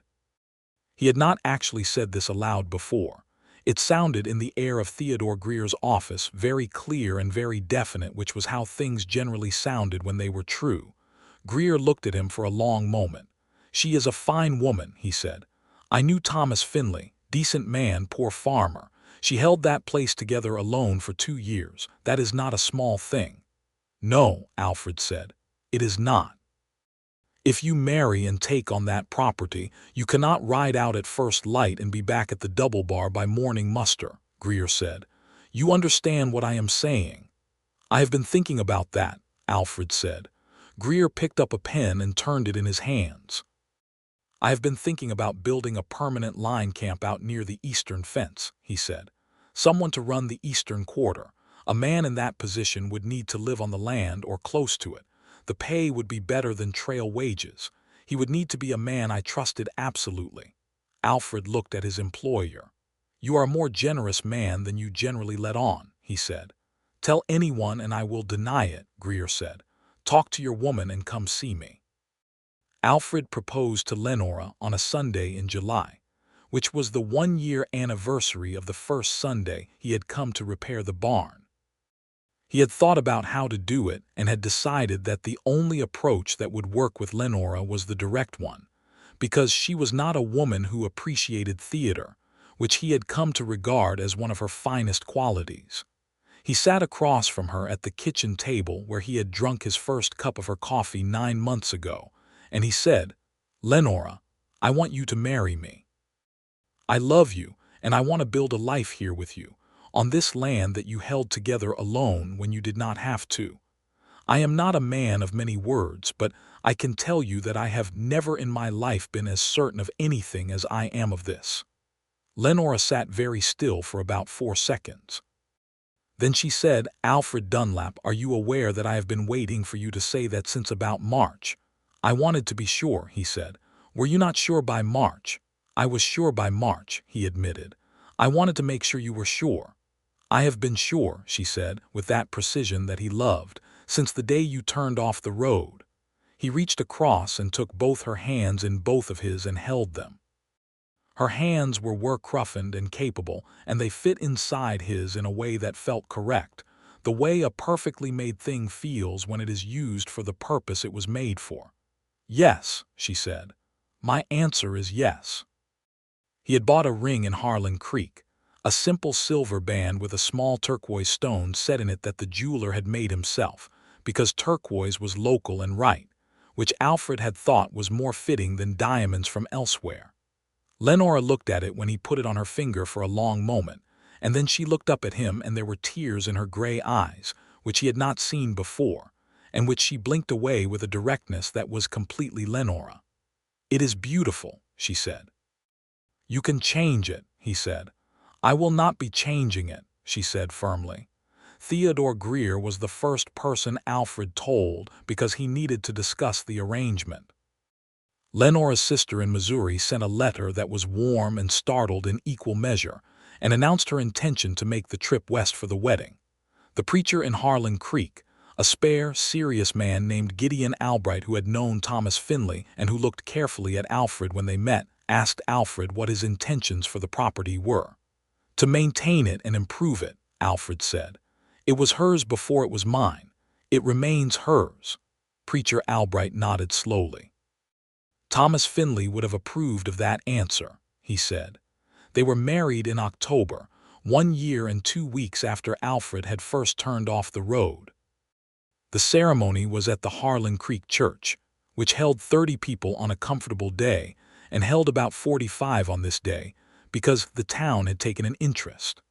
He had not actually said this aloud before. It sounded in the air of Theodore Greer's office very clear and very definite, which was how things generally sounded when they were true. Greer looked at him for a long moment. She is a fine woman, he said. I knew Thomas Finley, decent man, poor farmer. She held that place together alone for 2 years. That is not a small thing. No, Alfred said. It is not. If you marry and take on that property, you cannot ride out at first light and be back at the double bar by morning muster, Greer said. You understand what I am saying? I have been thinking about that, Alfred said. Greer picked up a pen and turned it in his hands. I have been thinking about building a permanent line camp out near the eastern fence, he said. Someone to run the eastern quarter. A man in that position would need to live on the land or close to it. The pay would be better than trail wages. He would need to be a man I trusted absolutely. Alfred looked at his employer. You are a more generous man than you generally let on, he said. Tell anyone and I will deny it, Greer said. Talk to your woman and come see me. Alfred proposed to Lenora on a Sunday in July, which was the 1-year anniversary of the first Sunday he had come to repair the barn. He had thought about how to do it and had decided that the only approach that would work with Lenora was the direct one, because she was not a woman who appreciated theater, which he had come to regard as one of her finest qualities. He sat across from her at the kitchen table where he had drunk his first cup of her coffee 9 months ago, and he said, Lenora, I want you to marry me. I love you, and I want to build a life here with you, on this land that you held together alone when you did not have to. I am not a man of many words, but I can tell you that I have never in my life been as certain of anything as I am of this. Lenora sat very still for about 4 seconds. Then she said, Alfred Dunlap, are you aware that I have been waiting for you to say that since about March? I wanted to be sure, he said. Were you not sure by March? I was sure by March, he admitted. I wanted to make sure you were sure. I have been sure, she said, with that precision that he loved, since the day you turned off the road. He reached across and took both her hands in both of his and held them. Her hands were work-roughened and capable, and they fit inside his in a way that felt correct, the way a perfectly made thing feels when it is used for the purpose it was made for. Yes, she said. My answer is yes. He had bought a ring in Harlan Creek, a simple silver band with a small turquoise stone set in it that the jeweler had made himself, because turquoise was local and right, which Alfred had thought was more fitting than diamonds from elsewhere. Lenora looked at it when he put it on her finger for a long moment, and then she looked up at him and there were tears in her gray eyes, which he had not seen before, and which she blinked away with a directness that was completely Lenora. It is beautiful, she said. You can change it, he said. I will not be changing it, she said firmly. Theodore Greer was the first person Alfred told because he needed to discuss the arrangement. Lenora's sister in Missouri sent a letter that was warm and startled in equal measure and announced her intention to make the trip west for the wedding. The preacher in Harlan Creek, a spare, serious man named Gideon Albright who had known Thomas Finley and who looked carefully at Alfred when they met, asked Alfred what his intentions for the property were. To maintain it and improve it, Alfred said. It was hers before it was mine. It remains hers. Preacher Albright nodded slowly. Thomas Finley would have approved of that answer, he said. They were married in October, 1 year and 2 weeks after Alfred had first turned off the road. The ceremony was at the Harlan Creek Church, which held 30 people on a comfortable day and held about 45 on this day because the town had taken an interest.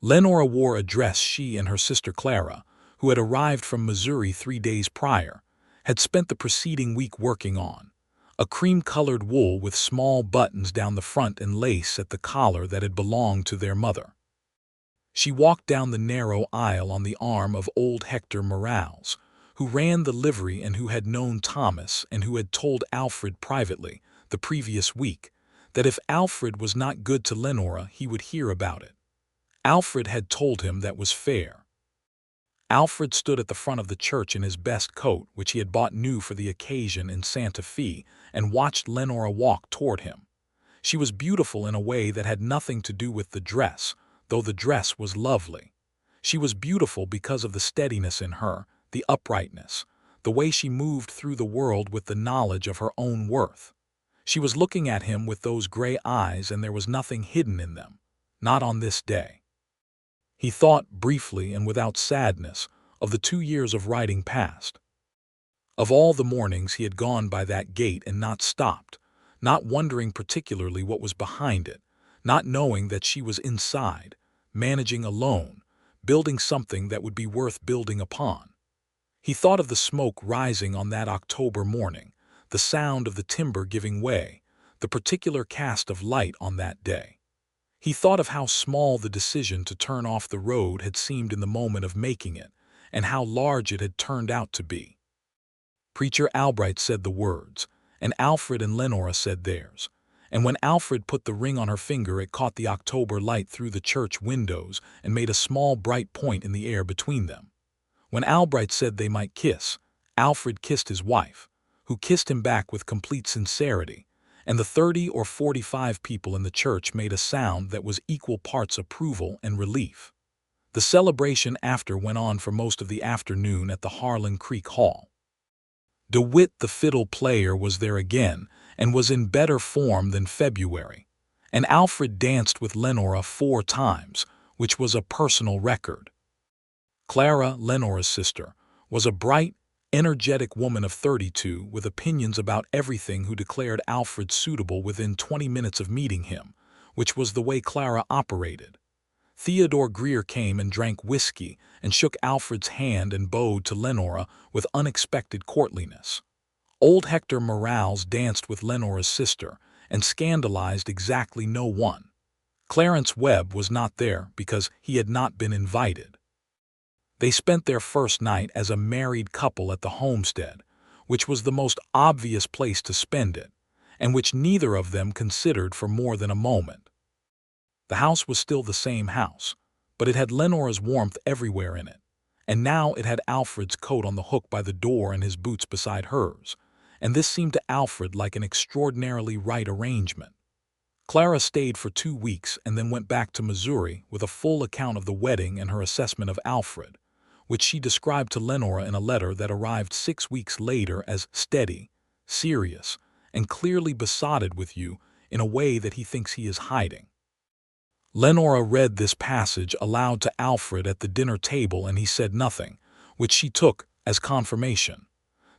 Lenora wore a dress she and her sister Clara, who had arrived from Missouri 3 days prior, had spent the preceding week working on, a cream-colored wool with small buttons down the front and lace at the collar that had belonged to their mother. She walked down the narrow aisle on the arm of old Hector Morales, who ran the livery and who had known Thomas and who had told Alfred privately, the previous week, that if Alfred was not good to Lenora, he would hear about it. Alfred had told him that was fair. Alfred stood at the front of the church in his best coat, which he had bought new for the occasion in Santa Fe, and watched Lenora walk toward him. She was beautiful in a way that had nothing to do with the dress, though the dress was lovely. She was beautiful because of the steadiness in her, the uprightness, the way she moved through the world with the knowledge of her own worth. She was looking at him with those gray eyes, and there was nothing hidden in them, not on this day. He thought, briefly and without sadness, of the 2 years of riding past. Of all the mornings he had gone by that gate and not stopped, not wondering particularly what was behind it, not knowing that she was inside, managing alone, building something that would be worth building upon. He thought of the smoke rising on that October morning, the sound of the timber giving way, the particular cast of light on that day. He thought of how small the decision to turn off the road had seemed in the moment of making it, and how large it had turned out to be. Preacher Albright said the words, and Alfred and Lenora said theirs, and when Alfred put the ring on her finger, it caught the October light through the church windows and made a small bright point in the air between them. When Albright said they might kiss, Alfred kissed his wife, who kissed him back with complete sincerity, and the 30 or 45 people in the church made a sound that was equal parts approval and relief. The celebration after went on for most of the afternoon at the Harlan Creek Hall. DeWitt the fiddle player was there again and was in better form than February, and Alfred danced with Lenora 4 times, which was a personal record. Clara, Lenora's sister, was a bright, energetic woman of 32 with opinions about everything who declared Alfred suitable within 20 minutes of meeting him, which was the way Clara operated. Theodore Greer came and drank whiskey and shook Alfred's hand and bowed to Lenora with unexpected courtliness. Old Hector Morales danced with Lenora's sister and scandalized exactly no one. Clarence Webb was not there because he had not been invited. They spent their first night as a married couple at the homestead, which was the most obvious place to spend it, and which neither of them considered for more than a moment. The house was still the same house, but it had Lenora's warmth everywhere in it, and now it had Alfred's coat on the hook by the door and his boots beside hers, and this seemed to Alfred like an extraordinarily right arrangement. Clara stayed for 2 weeks and then went back to Missouri with a full account of the wedding and her assessment of Alfred, which she described to Lenora in a letter that arrived 6 weeks later as steady, serious, and clearly besotted with you in a way that he thinks he is hiding. Lenora read this passage aloud to Alfred at the dinner table, and he said nothing, which she took as confirmation.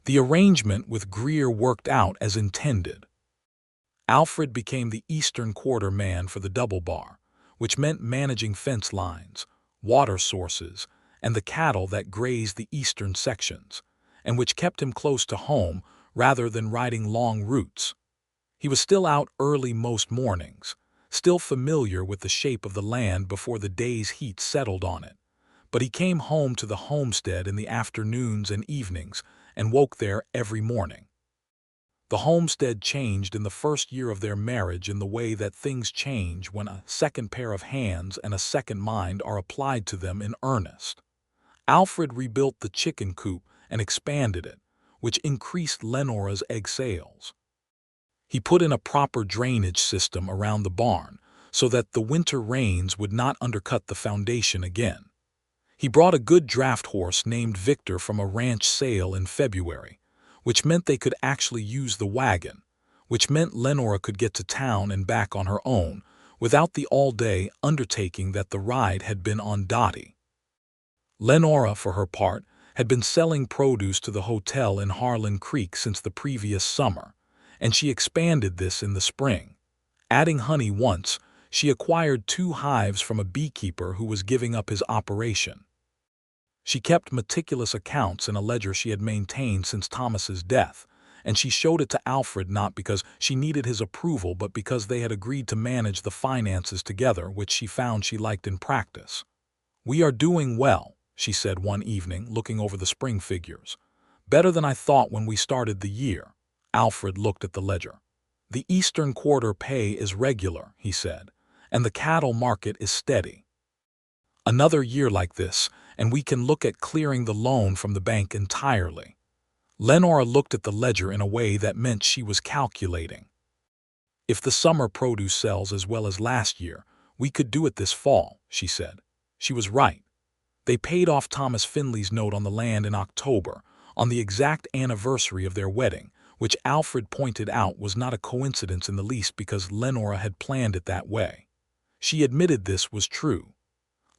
The arrangement with Greer worked out as intended. Alfred became the Eastern Quarter man for the double bar, which meant managing fence lines, water sources, and the cattle that grazed the eastern sections, and which kept him close to home rather than riding long routes. He was still out early most mornings, still familiar with the shape of the land before the day's heat settled on it, but he came home to the homestead in the afternoons and evenings and woke there every morning. The homestead changed in the first year of their marriage in the way that things change when a second pair of hands and a second mind are applied to them in earnest. Alfred rebuilt the chicken coop and expanded it, which increased Lenora's egg sales. He put in a proper drainage system around the barn so that the winter rains would not undercut the foundation again. He brought a good draft horse named Victor from a ranch sale in February, which meant they could actually use the wagon, which meant Lenora could get to town and back on her own without the all-day undertaking that the ride had been on Dottie. Lenora, for her part, had been selling produce to the hotel in Harlan Creek since the previous summer, and she expanded this in the spring. Adding honey once, she acquired 2 hives from a beekeeper who was giving up his operation. She kept meticulous accounts in a ledger she had maintained since Thomas's death, and she showed it to Alfred not because she needed his approval but because they had agreed to manage the finances together, which she found she liked in practice. "We are doing well," she said one evening, looking over the spring figures. "Better than I thought when we started the year." Alfred looked at the ledger. "The Eastern Quarter pay is regular," he said, "and the cattle market is steady. Another year like this, and we can look at clearing the loan from the bank entirely." Lenora looked at the ledger in a way that meant she was calculating. "If the summer produce sells as well as last year, we could do it this fall," she said. She was right. They paid off Thomas Finley's note on the land in October, on the exact anniversary of their wedding, which Alfred pointed out was not a coincidence in the least because Lenora had planned it that way. She admitted this was true.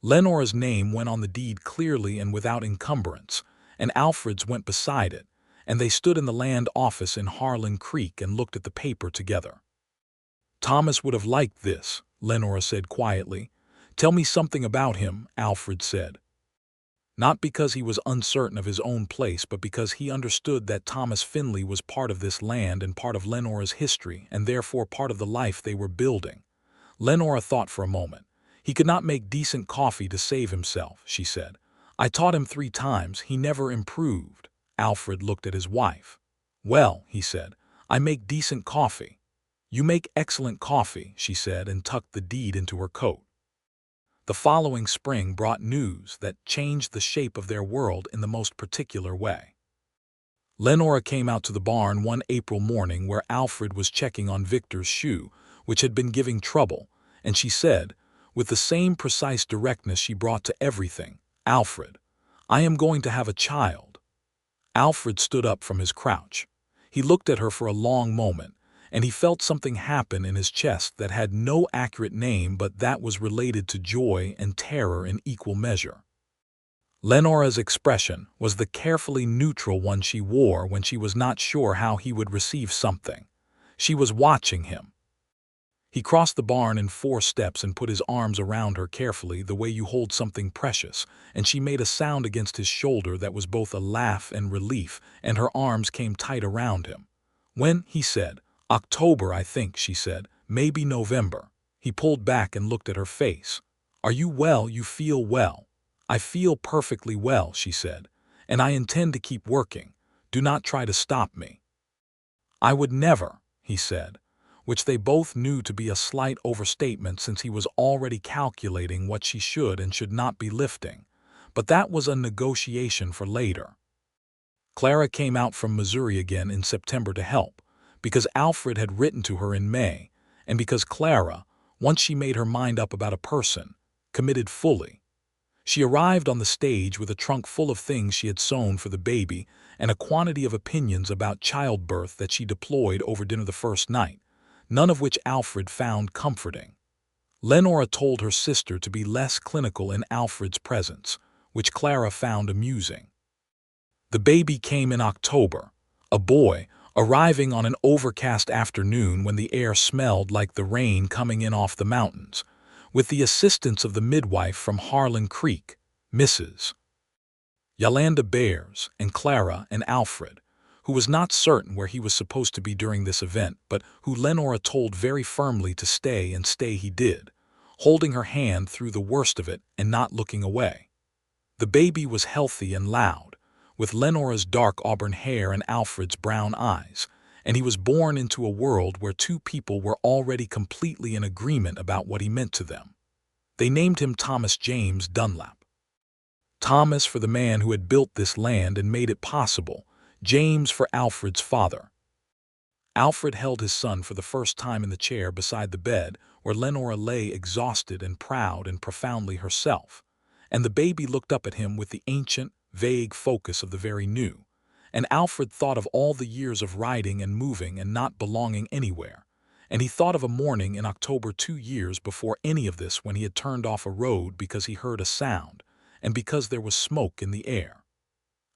Lenora's name went on the deed clearly and without encumbrance, and Alfred's went beside it, and they stood in the land office in Harlan Creek and looked at the paper together. "Thomas would have liked this," Lenora said quietly. "Tell me something about him," Alfred said. Not because he was uncertain of his own place, but because he understood that Thomas Finley was part of this land and part of Lenora's history, and therefore part of the life they were building. Lenora thought for a moment. "He could not make decent coffee to save himself," she said. "I taught him 3 times. He never improved." Alfred looked at his wife. "Well," he said, "I make decent coffee." "You make excellent coffee," she said, and tucked the deed into her coat. The following spring brought news that changed the shape of their world in the most particular way. Lenora came out to the barn one April morning where Alfred was checking on Victor's shoe, which had been giving trouble, and she said, with the same precise directness she brought to everything, "Alfred, I am going to have a child." Alfred stood up from his crouch. He looked at her for a long moment, and he felt something happen in his chest that had no accurate name but that was related to joy and terror in equal measure. Lenora's expression was the carefully neutral one she wore when she was not sure how he would receive something. She was watching him. He crossed the barn in 4 steps and put his arms around her carefully, the way you hold something precious, and she made a sound against his shoulder that was both a laugh and relief, and her arms came tight around him. "When?" he said. "October, I think," she said. "Maybe November." He pulled back and looked at her face. "Are you well? You feel well?" "I feel perfectly well," she said, "and I intend to keep working. Do not try to stop me." "I would never," he said, which they both knew to be a slight overstatement since he was already calculating what she should and should not be lifting. But that was a negotiation for later. Clara came out from Missouri again in September to help, because Alfred had written to her in May, and because Clara, once she made her mind up about a person, committed fully. She arrived on the stage with a trunk full of things she had sewn for the baby and a quantity of opinions about childbirth that she deployed over dinner the first night, none of which Alfred found comforting. Lenora told her sister to be less clinical in Alfred's presence, which Clara found amusing. The baby came in October, a boy, arriving on an overcast afternoon when the air smelled like the rain coming in off the mountains, with the assistance of the midwife from Harlan Creek, Mrs. Yolanda Bears, and Clara and Alfred, who was not certain where he was supposed to be during this event, but who Lenora told very firmly to stay, and stay he did, holding her hand through the worst of it and not looking away. The baby was healthy and loud, with Lenora's dark auburn hair and Alfred's brown eyes, and he was born into a world where 2 people were already completely in agreement about what he meant to them. They named him Thomas James Dunlap. Thomas for the man who had built this land and made it possible, James for Alfred's father. Alfred held his son for the first time in the chair beside the bed where Lenora lay exhausted and proud and profoundly herself, and the baby looked up at him with the ancient, vague focus of the very new, and Alfred thought of all the years of riding and moving and not belonging anywhere, and he thought of a morning in October 2 years before any of this when he had turned off a road because he heard a sound, and because there was smoke in the air.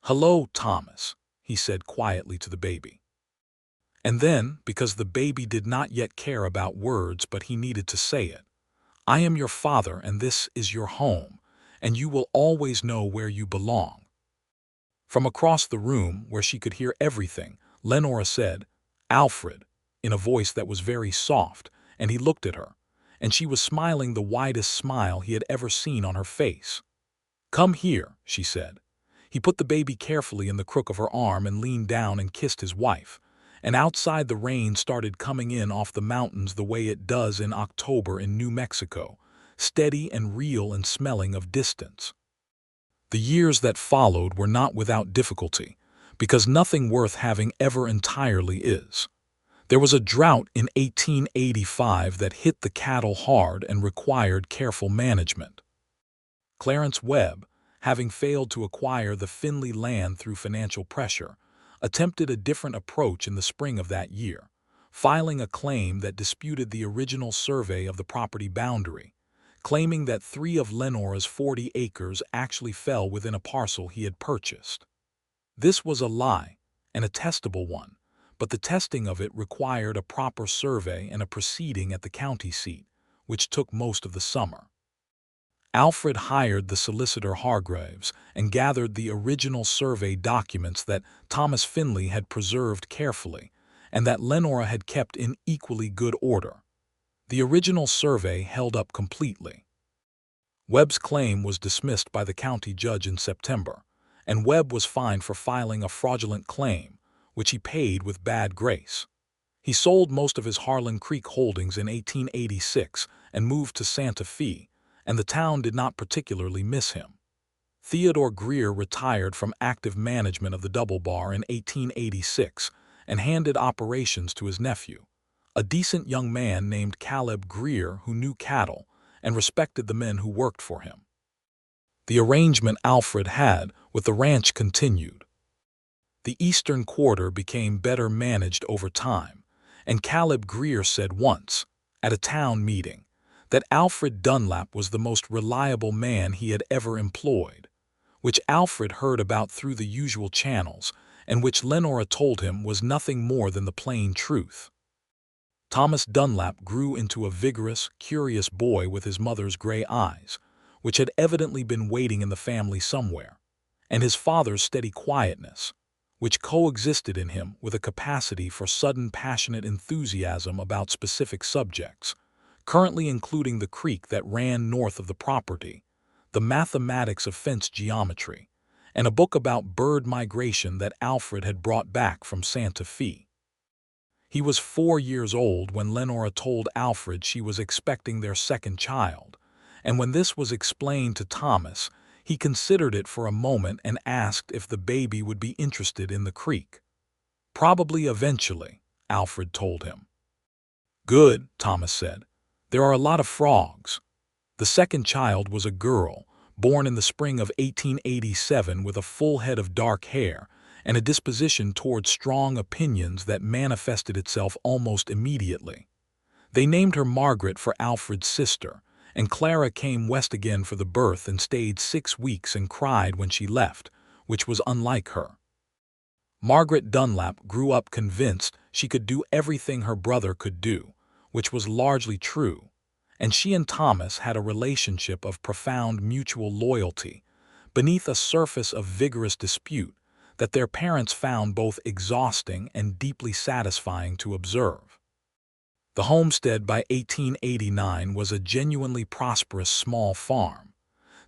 "Hello, Thomas," he said quietly to the baby. And then, because the baby did not yet care about words but he needed to say it, "I am your father and this is your home, and you will always know where you belong." From across the room, where she could hear everything, Lenora said, "Alfred," in a voice that was very soft, and he looked at her, and she was smiling the widest smile he had ever seen on her face. "Come here," she said. He put the baby carefully in the crook of her arm and leaned down and kissed his wife, and outside the rain started coming in off the mountains the way it does in October in New Mexico, steady and real and smelling of distance. The years that followed were not without difficulty, because nothing worth having ever entirely is. There was a drought in 1885 that hit the cattle hard and required careful management. Clarence Webb, having failed to acquire the Finley land through financial pressure, attempted a different approach in the spring of that year, filing a claim that disputed the original survey of the property boundary, claiming that 3 of Lenora's 40 acres actually fell within a parcel he had purchased. This was a lie, and a testable one, but the testing of it required a proper survey and a proceeding at the county seat, which took most of the summer. Alfred hired the solicitor Hargraves and gathered the original survey documents that Thomas Finley had preserved carefully and that Lenora had kept in equally good order. The original survey held up completely. Webb's claim was dismissed by the county judge in September, and Webb was fined for filing a fraudulent claim, which he paid with bad grace. He sold most of his Harlan Creek holdings in 1886 and moved to Santa Fe, and the town did not particularly miss him. Theodore Greer retired from active management of the Double Bar in 1886 and handed operations to his nephew, a decent young man named Caleb Greer who knew cattle and respected the men who worked for him. The arrangement Alfred had with the ranch continued. The eastern quarter became better managed over time, and Caleb Greer said once, at a town meeting, that Alfred Dunlap was the most reliable man he had ever employed, which Alfred heard about through the usual channels, and which Lenora told him was nothing more than the plain truth. Thomas Dunlap grew into a vigorous, curious boy with his mother's gray eyes, which had evidently been waiting in the family somewhere, and his father's steady quietness, which coexisted in him with a capacity for sudden passionate enthusiasm about specific subjects, currently including the creek that ran north of the property, the mathematics of fence geometry, and a book about bird migration that Alfred had brought back from Santa Fe. He was 4 years old when Lenora told Alfred she was expecting their second child, and when this was explained to Thomas, he considered it for a moment and asked if the baby would be interested in the creek. "Probably eventually," Alfred told him. "Good," Thomas said. "There are a lot of frogs." The second child was a girl, born in the spring of 1887 with a full head of dark hair and a disposition toward strong opinions that manifested itself almost immediately. They named her Margaret for Alfred's sister, and Clara came west again for the birth and stayed 6 weeks and cried when she left, which was unlike her. Margaret Dunlap grew up convinced she could do everything her brother could do, which was largely true, and she and Thomas had a relationship of profound mutual loyalty, beneath a surface of vigorous dispute that their parents found both exhausting and deeply satisfying to observe. The homestead by 1889 was a genuinely prosperous small farm.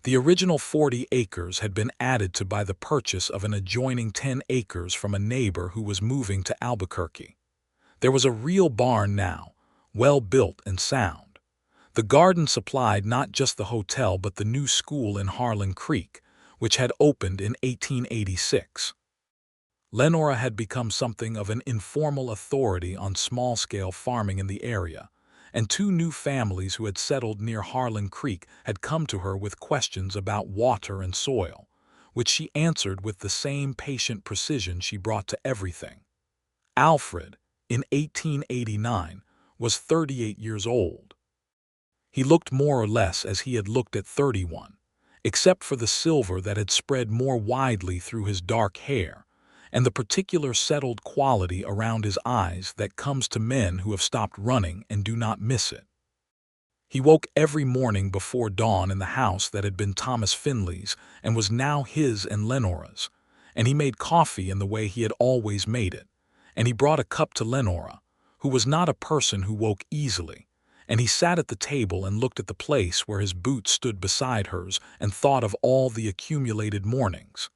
The original 40 acres had been added to by the purchase of an adjoining 10 acres from a neighbor who was moving to Albuquerque. There was a real barn now, well built and sound. The garden supplied not just the hotel but the new school in Harlan Creek, which had opened in 1886. Lenora had become something of an informal authority on small-scale farming in the area, and 2 new families who had settled near Harlan Creek had come to her with questions about water and soil, which she answered with the same patient precision she brought to everything. Alfred, in 1889, was 38 years old. He looked more or less as he had looked at 31, except for the silver that had spread more widely through his dark hair, and the particular settled quality around his eyes that comes to men who have stopped running and do not miss it. He woke every morning before dawn in the house that had been Thomas Finley's and was now his and Lenora's, and he made coffee in the way he had always made it, and he brought a cup to Lenora, who was not a person who woke easily, and he sat at the table and looked at the place where his boots stood beside hers and thought of all the accumulated mornings.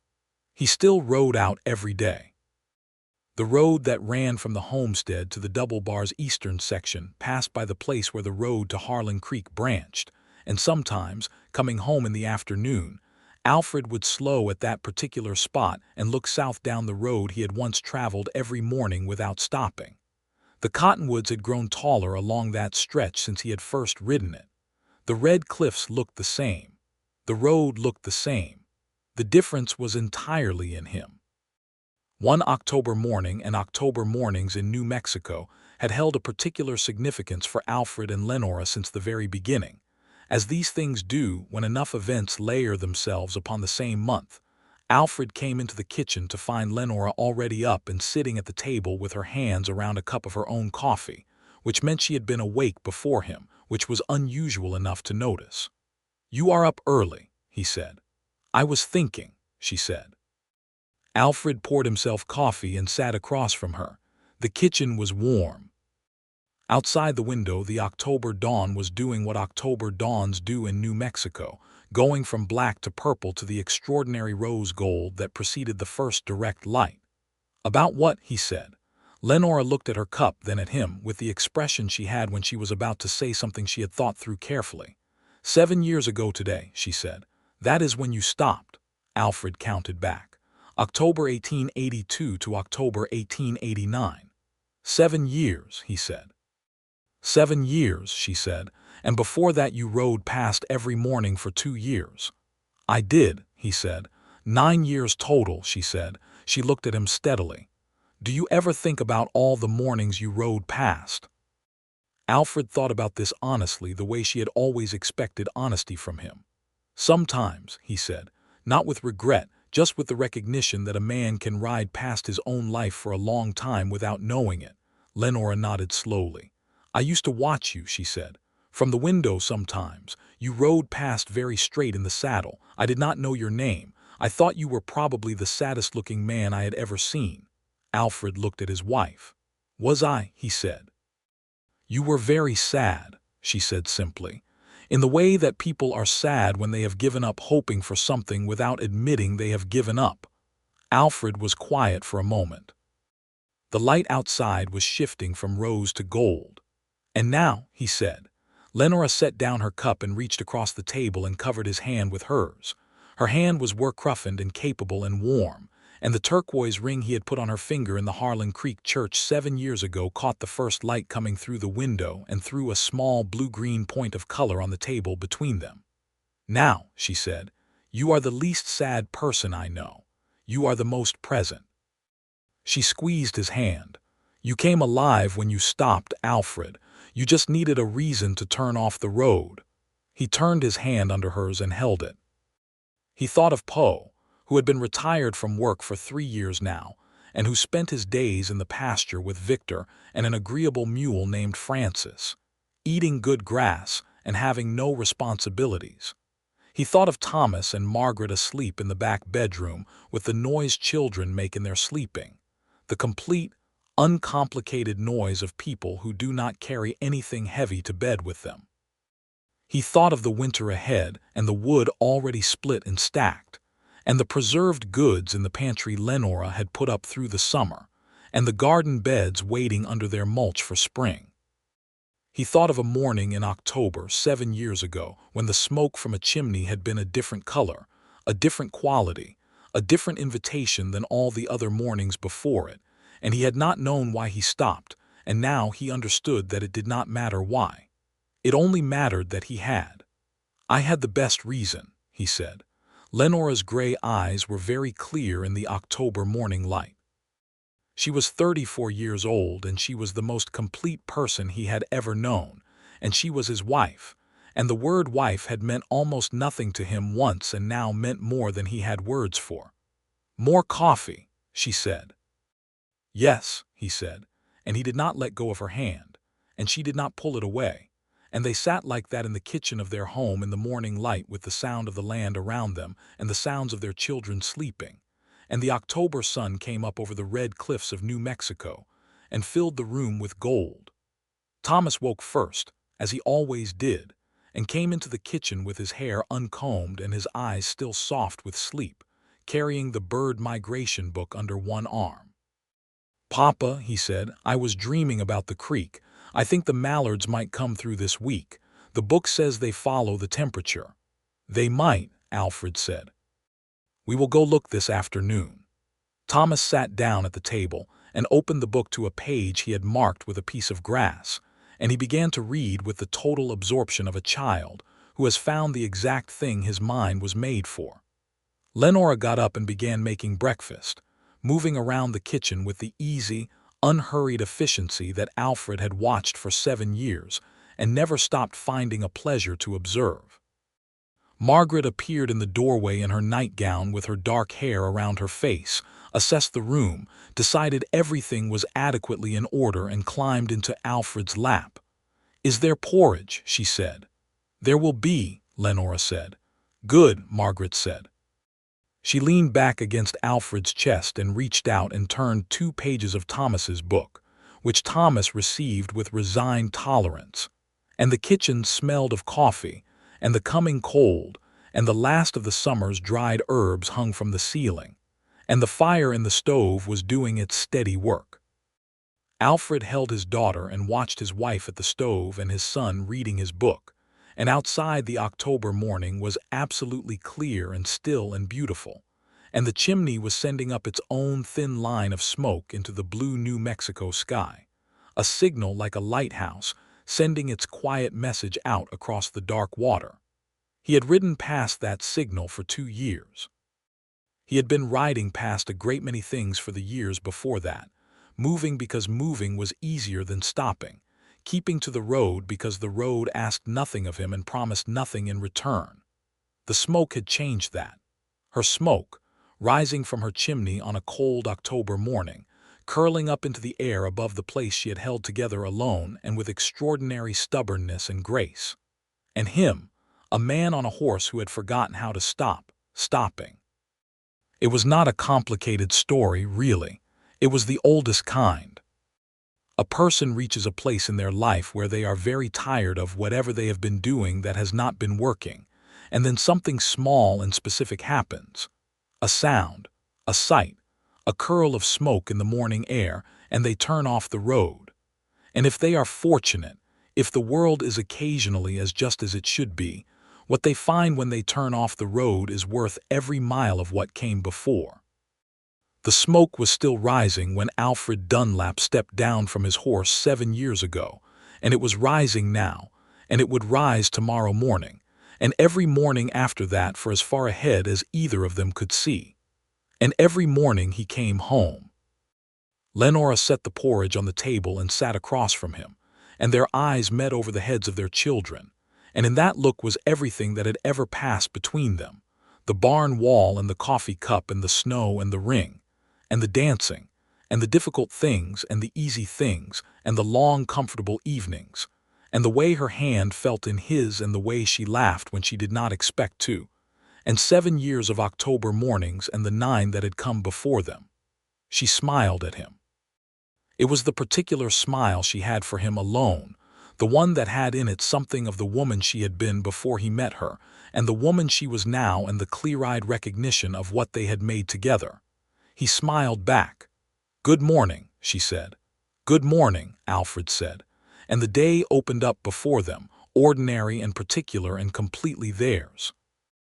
He still rode out every day. The road that ran from the homestead to the Double Bar's eastern section passed by the place where the road to Harlan Creek branched, and sometimes, coming home in the afternoon, Alfred would slow at that particular spot and look south down the road he had once traveled every morning without stopping. The cottonwoods had grown taller along that stretch since he had first ridden it. The red cliffs looked the same. The road looked the same. The difference was entirely in him. One October morning and October mornings in New Mexico had held a particular significance for Alfred and Lenora since the very beginning, as these things do when enough events layer themselves upon the same month. Alfred came into the kitchen to find Lenora already up and sitting at the table with her hands around a cup of her own coffee, which meant she had been awake before him, which was unusual enough to notice. "You are up early," he said. "I was thinking," she said. Alfred poured himself coffee and sat across from her. The kitchen was warm. Outside the window, the October dawn was doing what October dawns do in New Mexico, going from black to purple to the extraordinary rose gold that preceded the first direct light. "About what?" he said. Lenora looked at her cup, then at him, with the expression she had when she was about to say something she had thought through carefully. 7 years ago today," she said. "That is when you stopped." Alfred counted back. October 1882 to October 1889. 7 years, he said. 7 years, she said, and before that you rode past every morning for 2 years. I did, he said. 9 years total, she said. She looked at him steadily. Do you ever think about all the mornings you rode past? Alfred thought about this honestly, the way she had always expected honesty from him. Sometimes, he said, not with regret, just with the recognition that a man can ride past his own life for a long time without knowing it. Lenora nodded slowly. I used to watch you, she said. From the window sometimes. You rode past very straight in the saddle. I did not know your name. I thought you were probably the saddest-looking man I had ever seen. Alfred looked at his wife. Was I? He said. You were very sad, she said simply, in the way that people are sad when they have given up hoping for something without admitting they have given up. Alfred was quiet for a moment. The light outside was shifting from rose to gold. And now, he said. Lenora set down her cup and reached across the table and covered his hand with hers. Her hand was work-roughened and capable and warm, and the turquoise ring he had put on her finger in the Harlan Creek church 7 years ago caught the first light coming through the window and threw a small blue-green point of color on the table between them. Now, she said, you are the least sad person I know. You are the most present. She squeezed his hand. You came alive when you stopped, Alfred. You just needed a reason to turn off the road. He turned his hand under hers and held it. He thought of Poe, who had been retired from work for 3 years now, and who spent his days in the pasture with Victor and an agreeable mule named Francis, eating good grass and having no responsibilities. He thought of Thomas and Margaret asleep in the back bedroom with the noise children make in their sleeping, the complete, uncomplicated noise of people who do not carry anything heavy to bed with them. He thought of the winter ahead and the wood already split and stacked, and the preserved goods in the pantry Lenora had put up through the summer, and the garden beds waiting under their mulch for spring. He thought of a morning in October 7 years ago when the smoke from a chimney had been a different color, a different quality, a different invitation than all the other mornings before it, and he had not known why he stopped, and now he understood that it did not matter why. It only mattered that he had. I had the best reason, he said. Lenora's gray eyes were very clear in the October morning light. She was 34 years old, and she was the most complete person he had ever known, and she was his wife, and the word wife had meant almost nothing to him once and now meant more than he had words for. More coffee, she said. Yes, he said, and he did not let go of her hand, and she did not pull it away, and they sat like that in the kitchen of their home in the morning light with the sound of the land around them and the sounds of their children sleeping, and the October sun came up over the red cliffs of New Mexico and filled the room with gold. Thomas woke first, as he always did, and came into the kitchen with his hair uncombed and his eyes still soft with sleep, carrying the bird migration book under one arm. "Papa," he said, "I was dreaming about the creek. I think the mallards might come through this week. The book says they follow the temperature." "They might," Alfred said. "We will go look this afternoon." Thomas sat down at the table and opened the book to a page he had marked with a piece of grass, and he began to read with the total absorption of a child who has found the exact thing his mind was made for. Lenora got up and began making breakfast, moving around the kitchen with the easy, unhurried efficiency that Alfred had watched for 7 years and never stopped finding a pleasure to observe. Margaret appeared in the doorway in her nightgown with her dark hair around her face, assessed the room, decided everything was adequately in order, and climbed into Alfred's lap. "Is there porridge?" she said. "There will be," Lenora said. "Good," Margaret said. She leaned back against Alfred's chest and reached out and turned 2 pages of Thomas's book, which Thomas received with resigned tolerance. And the kitchen smelled of coffee, and the coming cold, and the last of the summer's dried herbs hung from the ceiling, and the fire in the stove was doing its steady work. Alfred held his daughter and watched his wife at the stove and his son reading his book, and outside the October morning was absolutely clear and still and beautiful, and the chimney was sending up its own thin line of smoke into the blue New Mexico sky, a signal like a lighthouse sending its quiet message out across the dark water. He had ridden past that signal for 2 years. He had been riding past a great many things for the years before that, moving because moving was easier than stopping, keeping to the road because the road asked nothing of him and promised nothing in return. The smoke had changed that. Her smoke, rising from her chimney on a cold October morning, curling up into the air above the place she had held together alone and with extraordinary stubbornness and grace. And him, a man on a horse who had forgotten how to stop, stopping. It was not a complicated story, really. It was the oldest kind. A person reaches a place in their life where they are very tired of whatever they have been doing that has not been working, and then something small and specific happens. A sound, a sight, a curl of smoke in the morning air, and they turn off the road. And if they are fortunate, if the world is occasionally as just as it should be, what they find when they turn off the road is worth every mile of what came before. The smoke was still rising when Alfred Dunlap stepped down from his horse 7 years ago, and it was rising now, and it would rise tomorrow morning, and every morning after that for as far ahead as either of them could see. And every morning he came home. Lenora set the porridge on the table and sat across from him, and their eyes met over the heads of their children, and in that look was everything that had ever passed between them, the barn wall and the coffee cup and the snow and the ring, and the dancing, and the difficult things and the easy things, and the long, comfortable evenings, and the way her hand felt in his and the way she laughed when she did not expect to, and 7 years of October mornings and the 9 that had come before them. She smiled at him. It was the particular smile she had for him alone, the one that had in it something of the woman she had been before he met her, and the woman she was now, and the clear-eyed recognition of what they had made together. He smiled back. "Good morning," she said. "Good morning," Alfred said, and the day opened up before them, ordinary and particular and completely theirs.